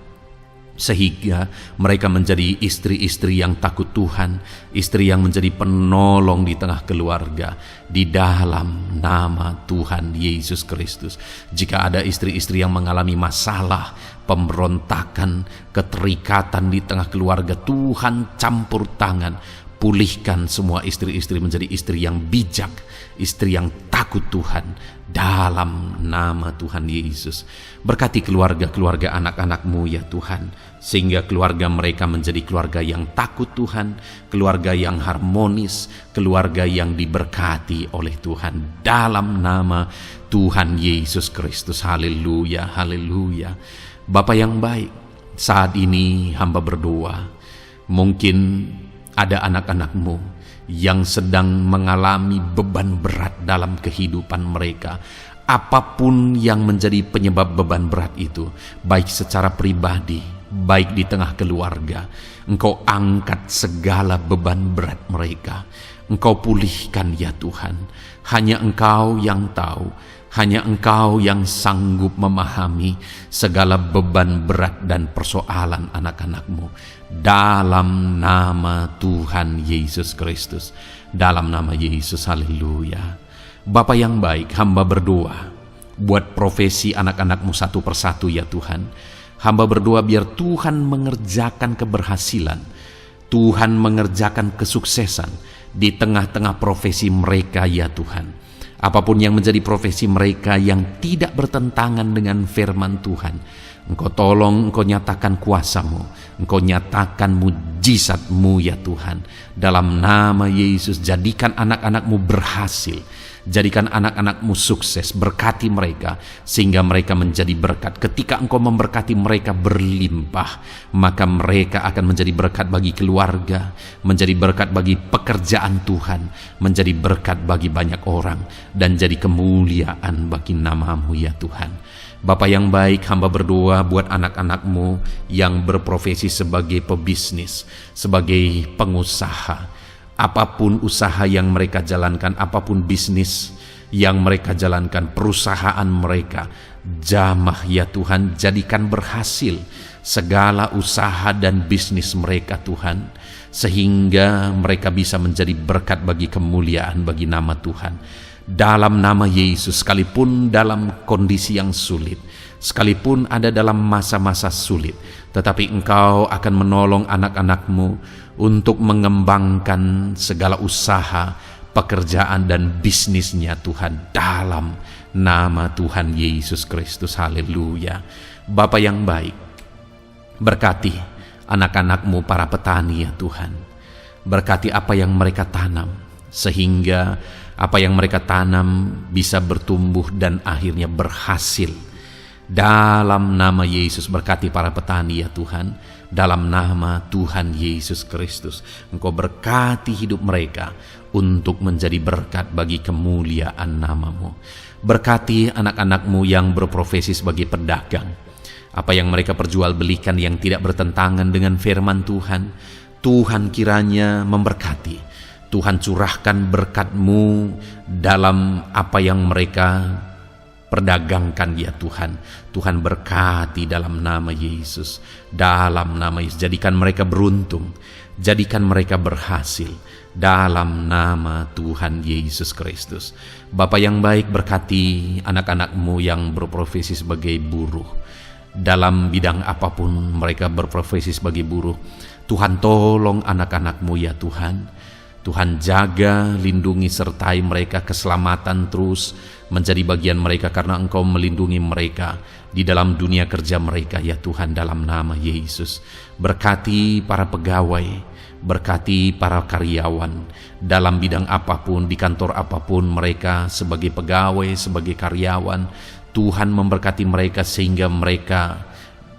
sehingga mereka menjadi istri-istri yang takut Tuhan, istri yang menjadi penolong di tengah keluarga, di dalam nama Tuhan Yesus Kristus. Jika ada istri-istri yang mengalami masalah, pemberontakan, keterikatan di tengah keluarga, Tuhan campur tangan, pulihkan semua istri-istri menjadi istri yang bijak, istri yang takut Tuhan, dalam nama Tuhan Yesus. Berkati keluarga-keluarga anak-anak-Mu ya Tuhan, sehingga keluarga mereka menjadi keluarga yang takut Tuhan, keluarga yang harmonis, keluarga yang diberkati oleh Tuhan, dalam nama Tuhan Yesus Kristus. Haleluya, haleluya. Bapa yang baik, saat ini hamba berdoa, mungkin ada anak-anak-Mu yang sedang mengalami beban berat dalam kehidupan mereka. Apapun yang menjadi penyebab beban berat itu, baik secara pribadi, baik di tengah keluarga, Engkau angkat segala beban berat mereka. Engkau pulihkan ya Tuhan. Hanya Engkau yang tahu, hanya Engkau yang sanggup memahami segala beban berat dan persoalan anak-anak-Mu. Dalam nama Tuhan Yesus Kristus, dalam nama Yesus, haleluya. Bapa yang baik, hamba berdoa buat profesi anak-anak-Mu satu persatu ya Tuhan. Hamba berdoa biar Tuhan mengerjakan keberhasilan, Tuhan mengerjakan kesuksesan di tengah-tengah profesi mereka ya Tuhan. Apapun yang menjadi profesi mereka yang tidak bertentangan dengan firman Tuhan, Engkau tolong, Engkau nyatakan kuasa-Mu, Engkau nyatakan mujizat-Mu ya Tuhan. Dalam nama Yesus, jadikan anak-anak-Mu berhasil, jadikan anak-anak-Mu sukses, berkati mereka sehingga mereka menjadi berkat. Ketika Engkau memberkati mereka berlimpah, maka mereka akan menjadi berkat bagi keluarga, menjadi berkat bagi pekerjaan Tuhan, menjadi berkat bagi banyak orang, dan jadi kemuliaan bagi nama-Mu ya Tuhan. Bapa yang baik, hamba berdoa buat anak-anak-Mu yang berprofesi sebagai pebisnis, sebagai pengusaha. Apapun usaha yang mereka jalankan, apapun bisnis yang mereka jalankan, perusahaan mereka, jamah ya Tuhan, jadikan berhasil segala usaha dan bisnis mereka Tuhan, sehingga mereka bisa menjadi berkat bagi kemuliaan bagi nama Tuhan. Dalam nama Yesus, sekalipun dalam kondisi yang sulit, sekalipun ada dalam masa-masa sulit, tetapi Engkau akan menolong anak-anak-Mu untuk mengembangkan segala usaha, pekerjaan dan bisnisnya Tuhan, dalam nama Tuhan Yesus Kristus. Haleluya. Bapa yang baik, berkati anak-anak-Mu para petani ya Tuhan. Berkati apa yang mereka tanam, sehingga apa yang mereka tanam bisa bertumbuh dan akhirnya berhasil. Dalam nama Yesus, berkati para petani ya Tuhan. Dalam nama Tuhan Yesus Kristus, Engkau berkati hidup mereka untuk menjadi berkat bagi kemuliaan nama-Mu. Berkati anak-anak-Mu yang berprofesi sebagai pedagang. Apa yang mereka perjualbelikan yang tidak bertentangan dengan firman Tuhan, Tuhan kiranya memberkati. Tuhan curahkan berkat-Mu dalam apa yang mereka perdagangkan ya Tuhan. Tuhan berkati dalam nama Yesus, dalam nama Yesus. Jadikan mereka beruntung, jadikan mereka berhasil, dalam nama Tuhan Yesus Kristus. Bapa yang baik, berkati anak-anak-Mu yang berprofesi sebagai buruh. Dalam bidang apapun mereka berprofesi sebagai buruh, Tuhan tolong anak-anak-Mu ya Tuhan. Tuhan jaga, lindungi, sertai mereka, keselamatan terus menjadi bagian mereka karena Engkau melindungi mereka di dalam dunia kerja mereka ya Tuhan, dalam nama Yesus. Berkati para pegawai, berkati para karyawan dalam bidang apapun, di kantor apapun mereka sebagai pegawai, sebagai karyawan. Tuhan memberkati mereka sehingga mereka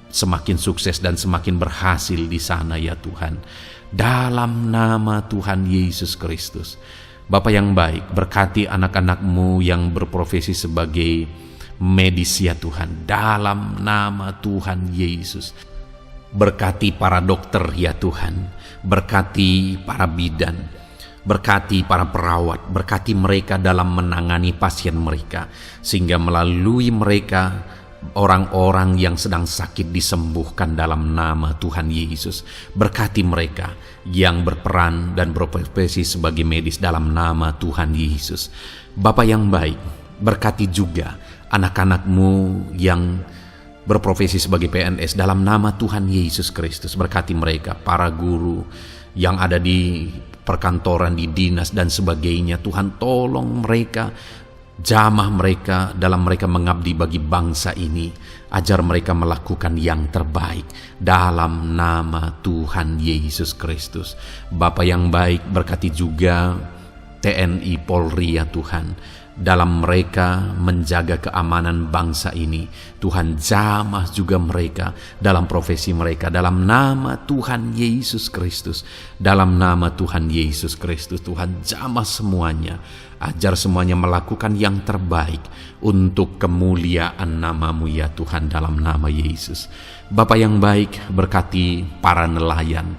semakin sukses dan semakin berhasil di sana ya Tuhan. Dalam nama Tuhan Yesus Kristus. Bapa yang baik, berkati anak-anak-Mu yang berprofesi sebagai medis ya Tuhan, dalam nama Tuhan Yesus. Berkati para dokter ya Tuhan, berkati para bidan, berkati para perawat, berkati mereka dalam menangani pasien mereka, sehingga melalui mereka orang-orang yang sedang sakit disembuhkan dalam nama Tuhan Yesus. Berkati mereka yang berperan dan berprofesi sebagai medis dalam nama Tuhan Yesus. Bapa yang baik, berkati juga anak-anak-Mu yang berprofesi sebagai PNS dalam nama Tuhan Yesus Kristus. Berkati mereka, para guru yang ada di perkantoran, di dinas dan sebagainya. Tuhan, tolong mereka, jamah mereka dalam mereka mengabdi bagi bangsa ini. Ajar mereka melakukan yang terbaik dalam nama Tuhan Yesus Kristus. Bapa yang baik, berkati juga TNI Polri ya Tuhan, dalam mereka menjaga keamanan bangsa ini. Tuhan, jamah juga mereka dalam profesi mereka dalam nama Tuhan Yesus Kristus. Dalam nama Tuhan Yesus Kristus, Tuhan, jamah semuanya. Ajar semuanya melakukan yang terbaik untuk kemuliaan nama-Mu ya Tuhan, dalam nama Yesus. Bapa yang baik, berkati para nelayan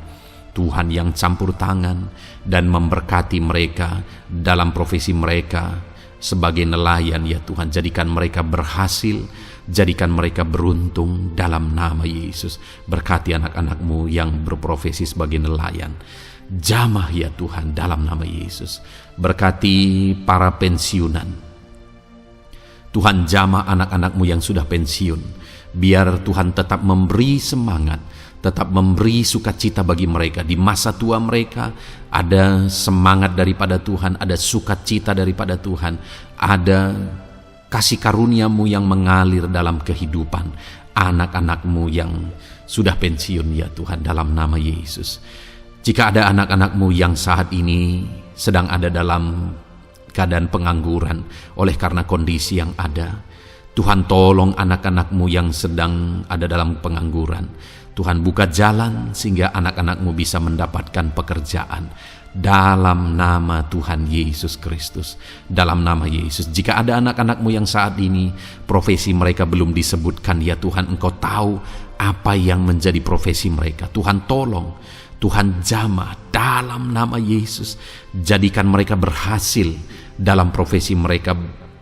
Tuhan yang campur tangan dan memberkati mereka dalam profesi mereka sebagai nelayan ya Tuhan. Jadikan mereka berhasil, jadikan mereka beruntung dalam nama Yesus. Berkati anak-anak-Mu yang berprofesi sebagai nelayan, jamah ya Tuhan dalam nama Yesus. Berkati para pensiunan Tuhan, jamah anak-anak-Mu yang sudah pensiun. Biar Tuhan tetap memberi semangat, tetap memberi sukacita bagi mereka di masa tua mereka. Ada semangat daripada Tuhan, ada sukacita daripada Tuhan, ada kasih karunia-Mu yang mengalir dalam kehidupan anak-anak-Mu yang sudah pensiun ya Tuhan, dalam nama Yesus. Jika ada anak-anak-Mu yang saat ini sedang ada dalam keadaan pengangguran oleh karena kondisi yang ada, Tuhan, tolong anak-anak-Mu yang sedang ada dalam pengangguran. Tuhan, buka jalan sehingga anak-anak-Mu bisa mendapatkan pekerjaan dalam nama Tuhan Yesus Kristus. Dalam nama Yesus. Jika ada anak-anak-Mu yang saat ini profesi mereka belum disebutkan ya Tuhan, Engkau tahu apa yang menjadi profesi mereka. Tuhan, tolong, Tuhan, jamah dalam nama Yesus. Jadikan mereka berhasil dalam profesi mereka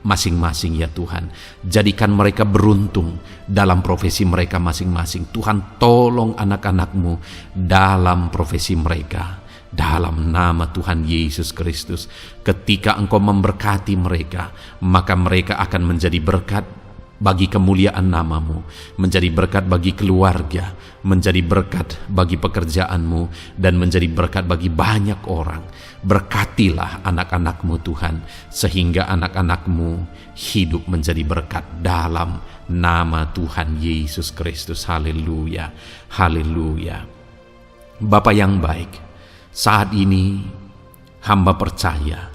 masing-masing ya Tuhan. Jadikan mereka beruntung dalam profesi mereka masing-masing. Tuhan, tolong anak-anak-Mu dalam profesi mereka dalam nama Tuhan Yesus Kristus. Ketika Engkau memberkati mereka, maka mereka akan menjadi berkat bagi kemuliaan nama-Mu, menjadi berkat bagi keluarga, menjadi berkat bagi pekerjaan-Mu, dan menjadi berkat bagi banyak orang. Berkatilah anak-anak-Mu Tuhan, sehingga anak-anak-Mu hidup menjadi berkat dalam nama Tuhan Yesus Kristus. Haleluya, haleluya. Bapa yang baik, saat ini hamba percaya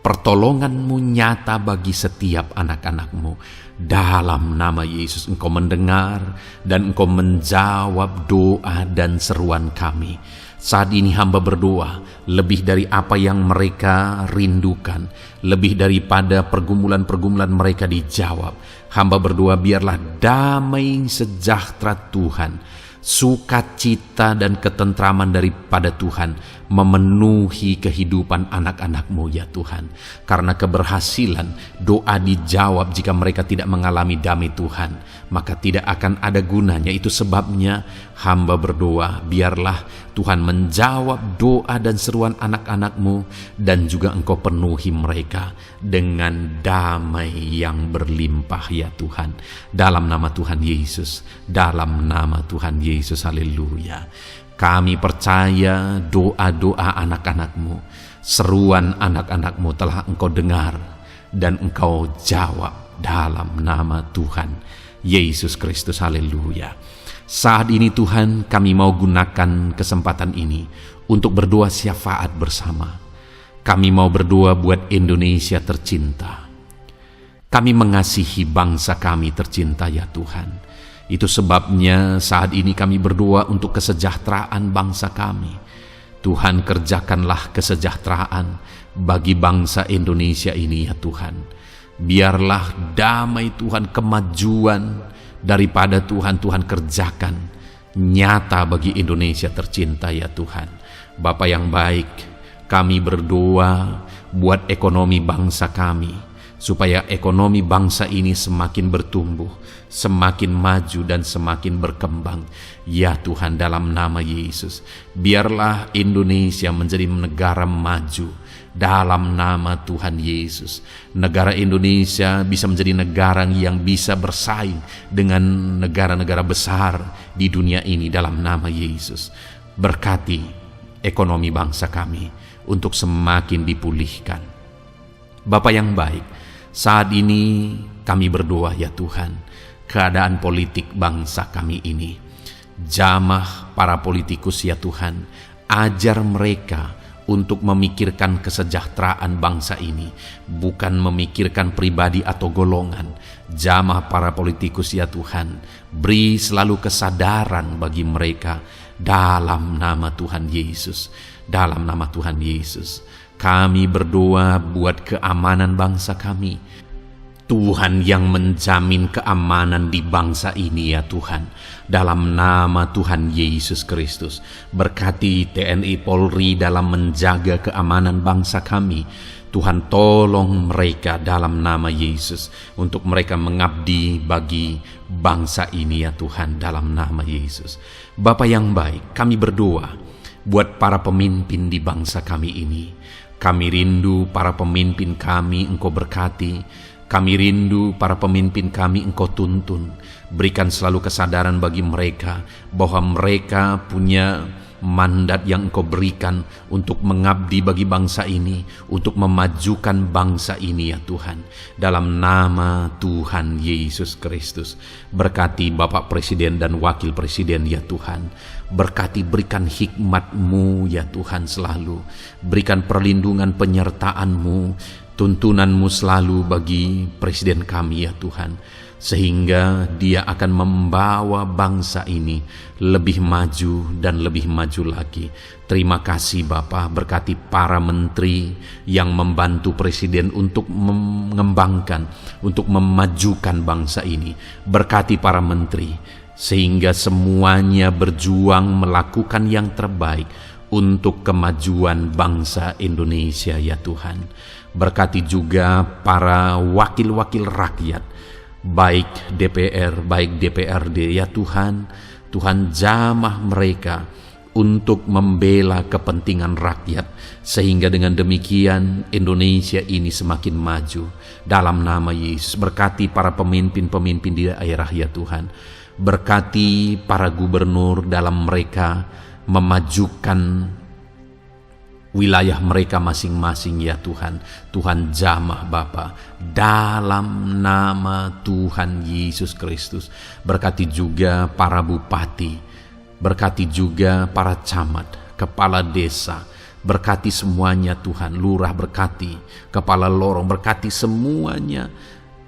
pertolongan-Mu nyata bagi setiap anak-anak-Mu. Dalam nama Yesus, Engkau mendengar dan Engkau menjawab doa dan seruan kami. Saat ini hamba berdoa, lebih dari apa yang mereka rindukan, lebih daripada pergumulan-pergumulan mereka dijawab. Hamba berdoa, biarlah damai sejahtera Tuhan, sukacita dan ketentraman daripada Tuhan memenuhi kehidupan anak-anak-Mu ya Tuhan. Karena keberhasilan doa dijawab jika mereka tidak mengalami damai Tuhan, maka tidak akan ada gunanya. Itu sebabnya hamba berdoa, biarlah Tuhan menjawab doa dan seruan anak-anak-Mu, dan juga Engkau penuhi mereka dengan damai yang berlimpah ya Tuhan. Dalam nama Tuhan Yesus, dalam nama Tuhan Yesus, haleluya. Kami percaya doa-doa anak-anak-Mu, seruan anak-anak-Mu telah Engkau dengar dan Engkau jawab dalam nama Tuhan Yesus Kristus, haleluya. Saat ini Tuhan, kami mau gunakan kesempatan ini untuk berdoa syafaat bersama. Kami mau berdoa buat Indonesia tercinta. Kami mengasihi bangsa kami tercinta ya Tuhan. Itu sebabnya saat ini kami berdoa untuk kesejahteraan bangsa kami. Tuhan, kerjakanlah kesejahteraan bagi bangsa Indonesia ini ya Tuhan. Biarlah damai Tuhan, kemajuan daripada Tuhan kerjakan nyata bagi Indonesia tercinta ya Tuhan. Bapa yang baik, kami berdoa buat ekonomi bangsa kami, supaya ekonomi bangsa ini semakin bertumbuh, semakin maju dan semakin berkembang. Ya Tuhan, dalam nama Yesus, biarlah Indonesia menjadi negara maju. Dalam nama Tuhan Yesus, negara Indonesia bisa menjadi negara yang bisa bersaing dengan negara-negara besar di dunia ini. Dalam nama Yesus, berkati ekonomi bangsa kami untuk semakin dipulihkan. Bapa yang baik, saat ini kami berdoa ya Tuhan, keadaan politik bangsa kami ini, jamah para politikus ya Tuhan, ajar mereka untuk memikirkan kesejahteraan bangsa ini, bukan memikirkan pribadi atau golongan. Jamah para politikus ya Tuhan, beri selalu kesadaran bagi mereka dalam nama Tuhan Yesus. Dalam nama Tuhan Yesus, kami berdoa buat keamanan bangsa kami. Tuhan yang menjamin keamanan di bangsa ini ya Tuhan. Dalam nama Tuhan Yesus Kristus, berkati TNI Polri dalam menjaga keamanan bangsa kami. Tuhan tolong mereka dalam nama Yesus, untuk mereka mengabdi bagi bangsa ini ya Tuhan, dalam nama Yesus. Bapa yang baik, kami berdoa buat para pemimpin di bangsa kami ini. Kami rindu para pemimpin kami Engkau berkati. Kami rindu para pemimpin kami Engkau tuntun. Berikan selalu kesadaran bagi mereka bahwa mereka punya mandat yang Engkau berikan untuk mengabdi bagi bangsa ini, untuk memajukan bangsa ini ya Tuhan. Dalam nama Tuhan Yesus Kristus, berkati Bapak Presiden dan Wakil Presiden ya Tuhan. Berkati, berikan hikmat-Mu ya Tuhan selalu. Berikan perlindungan penyertaan-Mu, tuntunan-Mu selalu bagi Presiden kami ya Tuhan, sehingga dia akan membawa bangsa ini lebih maju dan lebih maju lagi. Terima kasih Bapa, berkati para menteri yang membantu Presiden untuk mengembangkan, untuk memajukan bangsa ini. Berkati para menteri, sehingga semuanya berjuang melakukan yang terbaik untuk kemajuan bangsa Indonesia ya Tuhan. Berkati juga para wakil-wakil rakyat, baik DPR, baik DPRD ya Tuhan. Tuhan jamah mereka untuk membela kepentingan rakyat, sehingga dengan demikian Indonesia ini semakin maju. Dalam nama Yesus, berkati para pemimpin-pemimpin di daerah ya Tuhan. Berkati para gubernur dalam mereka memajukan wilayah mereka masing-masing ya Tuhan. Tuhan jamah Bapa, dalam nama Tuhan Yesus Kristus. Berkati juga para bupati, berkati juga para camat, kepala desa, berkati semuanya Tuhan. Lurah berkati, kepala lorong berkati semuanya,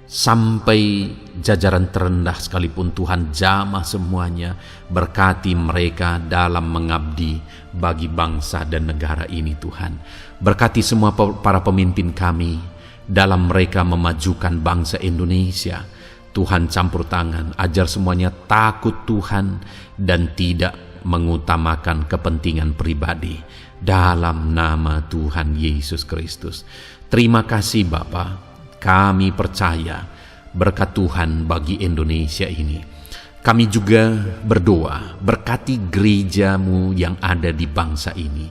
sampai jajaran terendah sekalipun Tuhan jamah semuanya. Berkati mereka dalam mengabdi bagi bangsa dan negara ini Tuhan. Berkati semua para pemimpin kami dalam mereka memajukan bangsa Indonesia. Tuhan campur tangan, ajar semuanya takut Tuhan dan tidak mengutamakan kepentingan pribadi. Dalam nama Tuhan Yesus Kristus. Terima kasih Bapa. Kami percaya berkat Tuhan bagi Indonesia ini. Kami juga berdoa, berkati gereja-Mu yang ada di bangsa ini,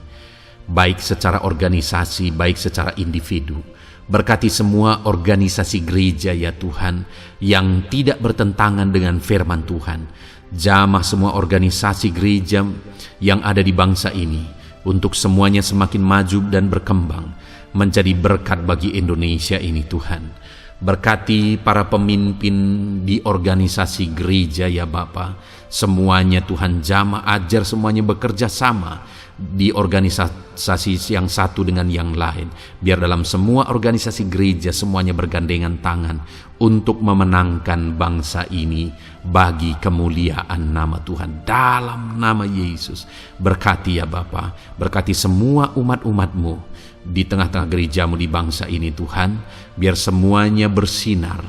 baik secara organisasi, baik secara individu. Berkati semua organisasi gereja ya Tuhan, yang tidak bertentangan dengan firman Tuhan. Jamah semua organisasi gereja yang ada di bangsa ini, untuk semuanya semakin maju dan berkembang, menjadi berkat bagi Indonesia ini Tuhan. Berkati para pemimpin di organisasi gereja ya Bapa. Semuanya Tuhan jamah, ajar semuanya bekerja sama di organisasi yang satu dengan yang lain. Biar dalam semua organisasi gereja semuanya bergandengan tangan untuk memenangkan bangsa ini bagi kemuliaan nama Tuhan. Dalam nama Yesus, berkati ya Bapa, berkati semua umat-umat-Mu di tengah-tengah gerejamu di bangsa ini Tuhan, biar semuanya bersinar,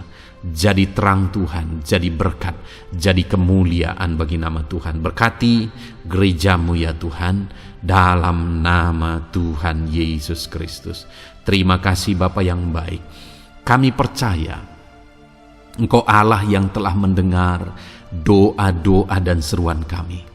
jadi terang Tuhan, jadi berkat, jadi kemuliaan bagi nama Tuhan. Berkati gerejamu ya Tuhan, dalam nama Tuhan Yesus Kristus. Terima kasih Bapa yang baik. Kami percaya Engkau Allah yang telah mendengar doa-doa dan seruan kami.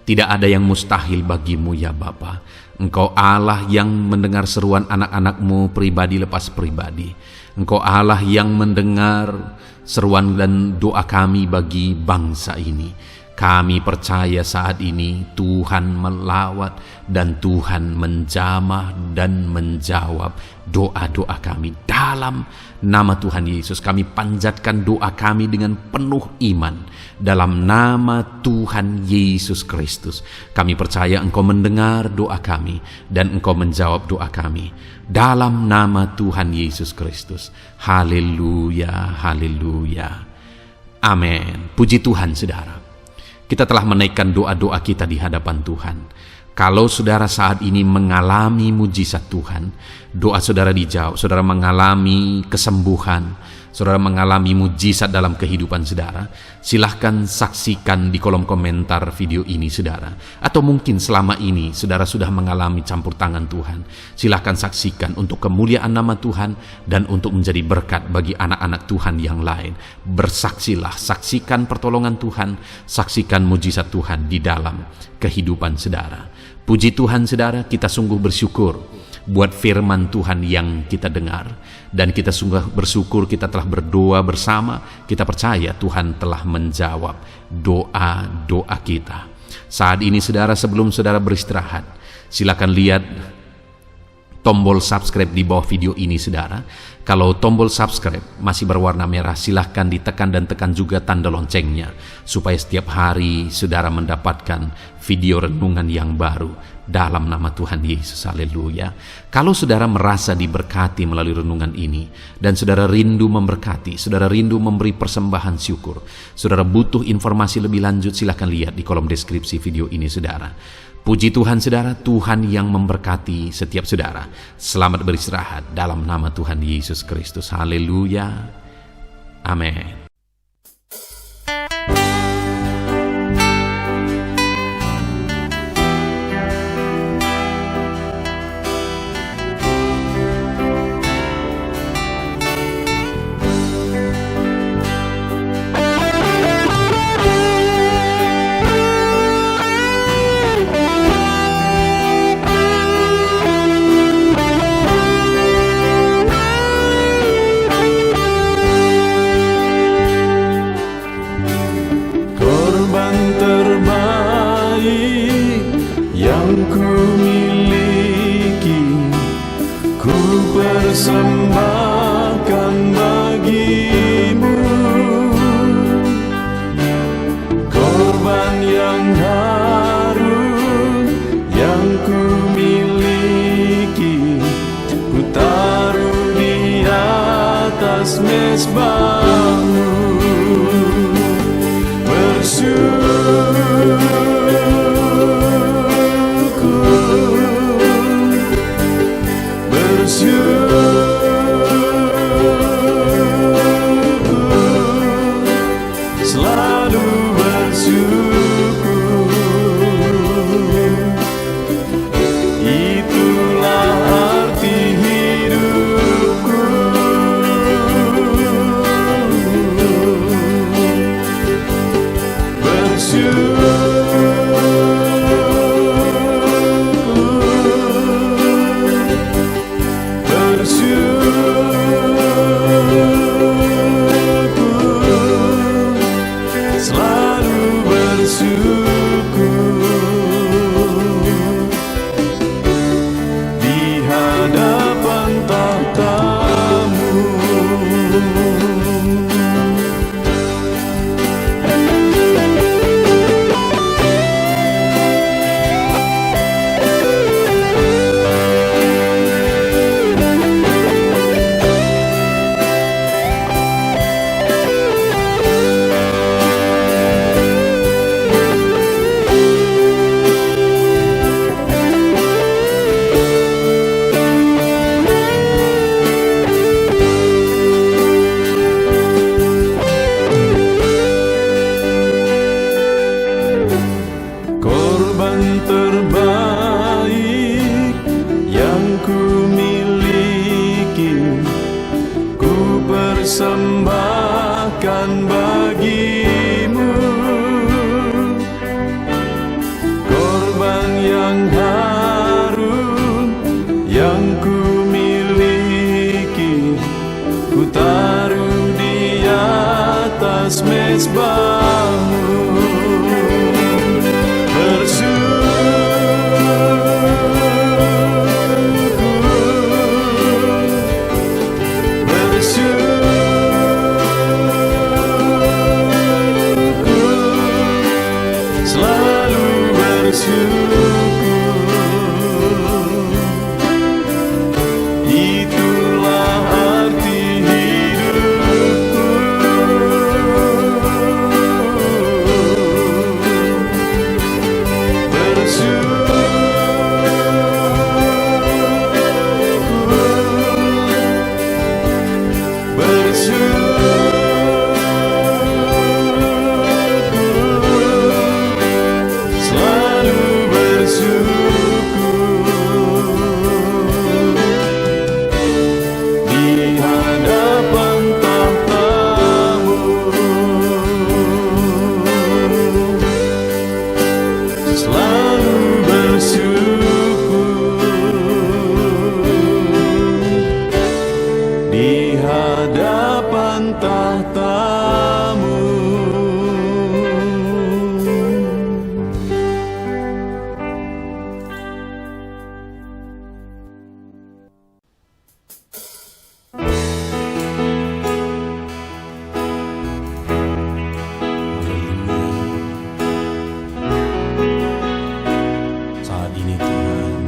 Tidak ada yang mustahil bagimu ya Bapa. Engkau Allah yang mendengar seruan anak-anak-Mu pribadi lepas pribadi. Engkau Allah yang mendengar seruan dan doa kami bagi bangsa ini. Kami percaya saat ini Tuhan melawat dan Tuhan menjamah dan menjawab doa-doa kami. Dalam nama Tuhan Yesus kami panjatkan doa kami dengan penuh iman. Dalam nama Tuhan Yesus Kristus kami percaya Engkau mendengar doa kami dan Engkau menjawab doa kami. Dalam nama Tuhan Yesus Kristus. Haleluya, haleluya. Amin. Puji Tuhan saudara. Kita telah menaikkan doa-doa kita di hadapan Tuhan. Kalau saudara saat ini mengalami mujizat Tuhan, doa saudara dijawab, saudara mengalami kesembuhan, saudara mengalami mujizat dalam kehidupan saudara, silahkan saksikan di kolom komentar video ini saudara. Atau mungkin selama ini saudara sudah mengalami campur tangan Tuhan, silahkan saksikan untuk kemuliaan nama Tuhan dan untuk menjadi berkat bagi anak-anak Tuhan yang lain. Bersaksilah, saksikan pertolongan Tuhan, saksikan mujizat Tuhan di dalam kehidupan saudara. Puji Tuhan saudara, kita sungguh bersyukur buat firman Tuhan yang kita dengar, dan kita sungguh bersyukur kita telah berdoa bersama. Kita percaya Tuhan telah menjawab doa-doa kita. Saat ini saudara, sebelum saudara beristirahat, silakan lihat tombol subscribe di bawah video ini saudara. Kalau tombol subscribe masih berwarna merah, silahkan ditekan dan tekan juga tanda loncengnya, supaya setiap hari saudara mendapatkan video renungan yang baru dalam nama Tuhan Yesus. Haleluya. Kalau saudara merasa diberkati melalui renungan ini dan saudara rindu memberkati, saudara rindu memberi persembahan syukur, saudara butuh informasi lebih lanjut, silahkan lihat di kolom deskripsi video ini saudara. Puji Tuhan saudara, Tuhan yang memberkati setiap saudara. Selamat beristirahat dalam nama Tuhan Yesus Kristus. Haleluya. Amin. Persembahkan bagimu korban yang harum yang ku miliki, ku taruh di atas mezbahmu. Selalu bersyukur, itulah arti hidupku. Selalu bersyukur di hadapan tahta-Mu. Tuhan bagimu, korban yang harum yang ku miliki, ku taruh di atas mezbahmu. Itulah arti hidupku. Selalu bersyukur di hadapan tahta-Mu. Selalu bersyukur di hadapan tahta-Mu. Saat ini Tuhan,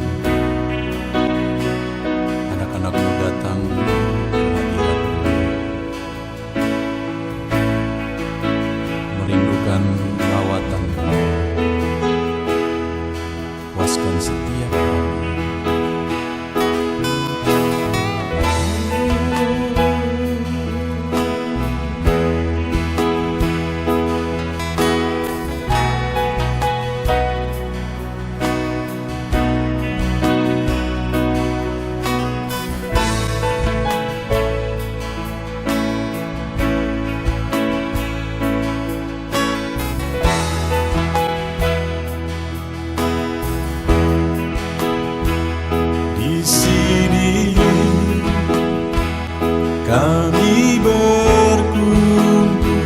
anak-anak-Mu datang ke hadirat-Mu, merindukan lawatan-Mu. Puaskan setiap kami. Di sini kami berkumpul,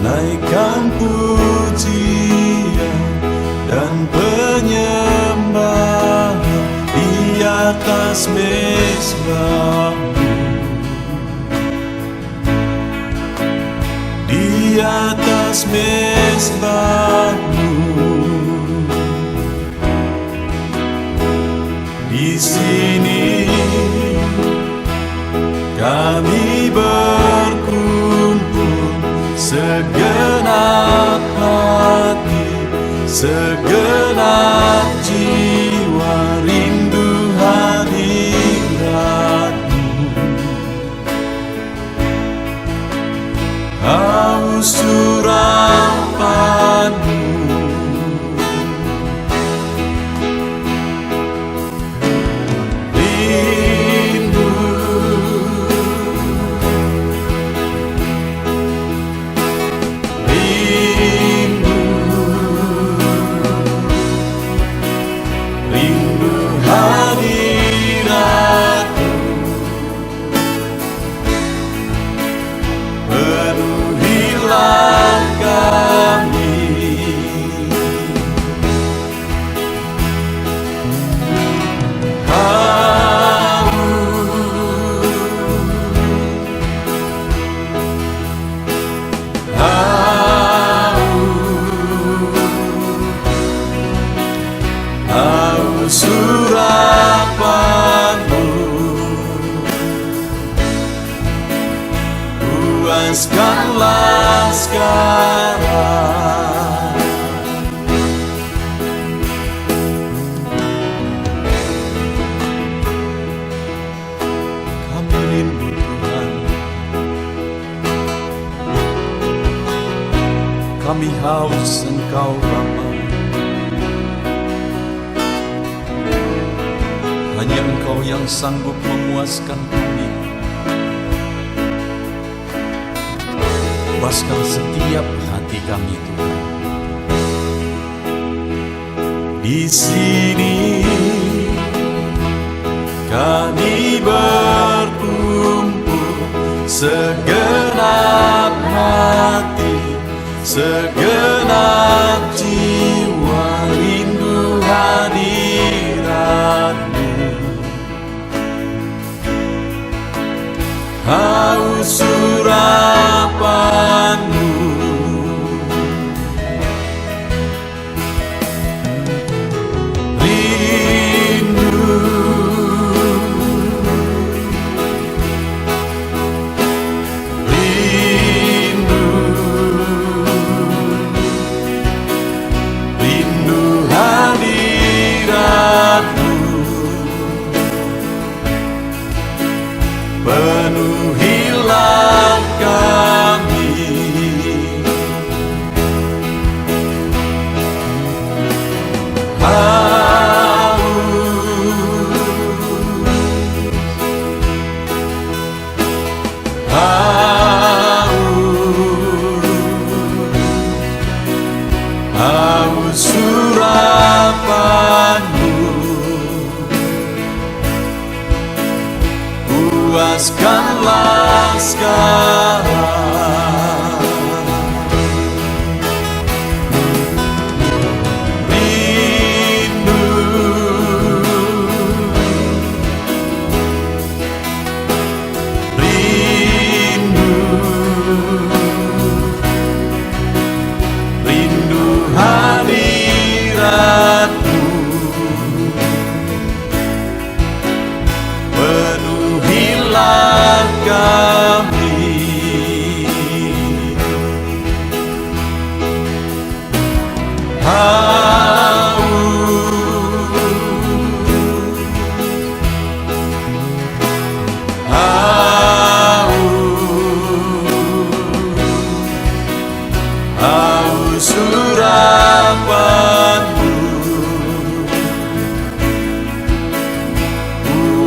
naikkan pujian dan penyembahan di atas mezbah-Mu, di atas mezbah-Mu. Di sini kami berkumpul, segenap hati, segenap jiwa, rindu hadirat-Mu. Haus urapan-Mu, rindu hadirat-Mu. Penuhilah kami. Haus urapan-Mu, puaskanlah sekarang. Kami rindu Tuhan, kami haus Engkau Bapa. Hanya Engkau yang sanggup memuaskan kami. puaskan setiap hati kami Tuhan. Di sini kami berkumpul, segenap hati, segenap jiwa, rindu hadirat-Mu, haus urapan-Mu. Penuhilah kami, haus urapan-Mu, puaskanlah sekarang. Rindu, rindu, rindu hadirat-Mu, penuhilah kami. Haus urapan-Mu,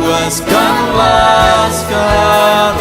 puaskanlah sekarang.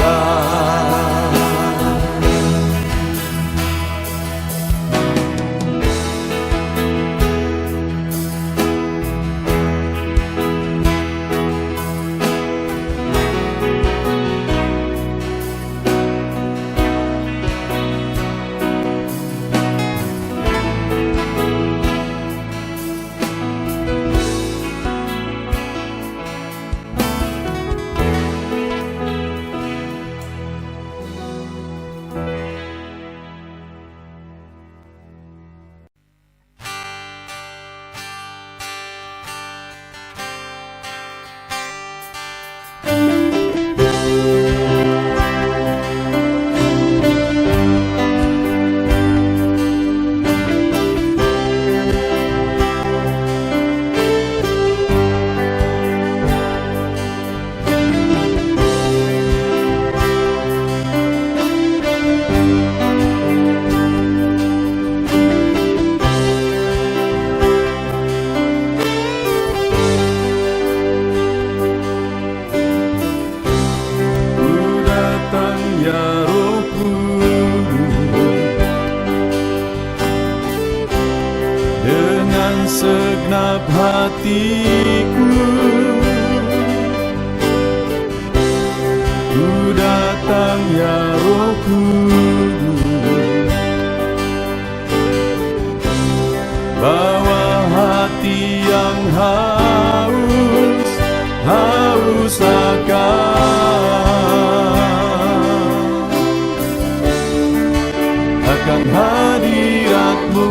Segenap hatiku ku datang ya Roh Kudus, bawa hati yang haus akan hadirat-Mu.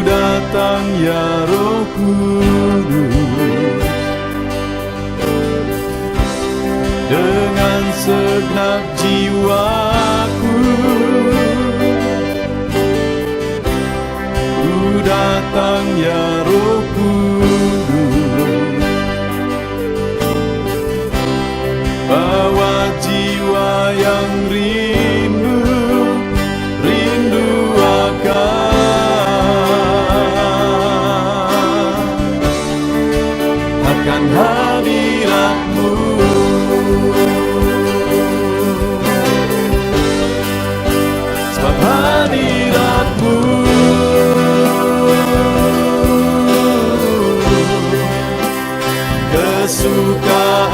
Datang ya Roh Kudus, dengan segenap jiwaku ku datang ya Roh Kudus, bawa jiwa yang rindu akan akan hadirat-Mu. Sebab hadirat-Mu kesukaanku.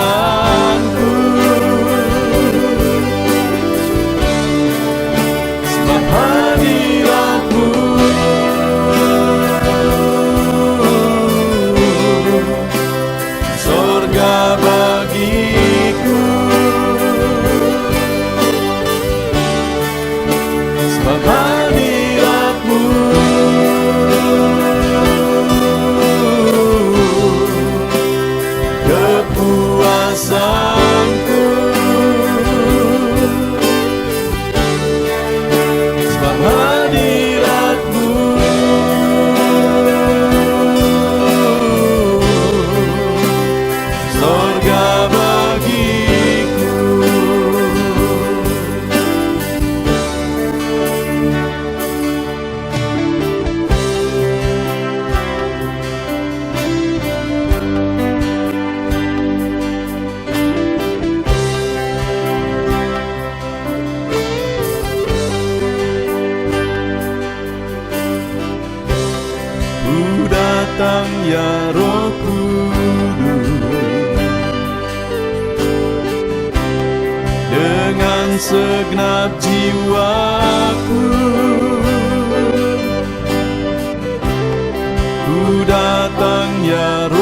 Sebab hadirat-Mu surga bagiku. Sebab hadirat-Mu kepuasanku. Sebab hadirat-Mu surga bagiku. Ku datang ya Roh Kudus dengan segenap jiwaku. Ku datang ya Roh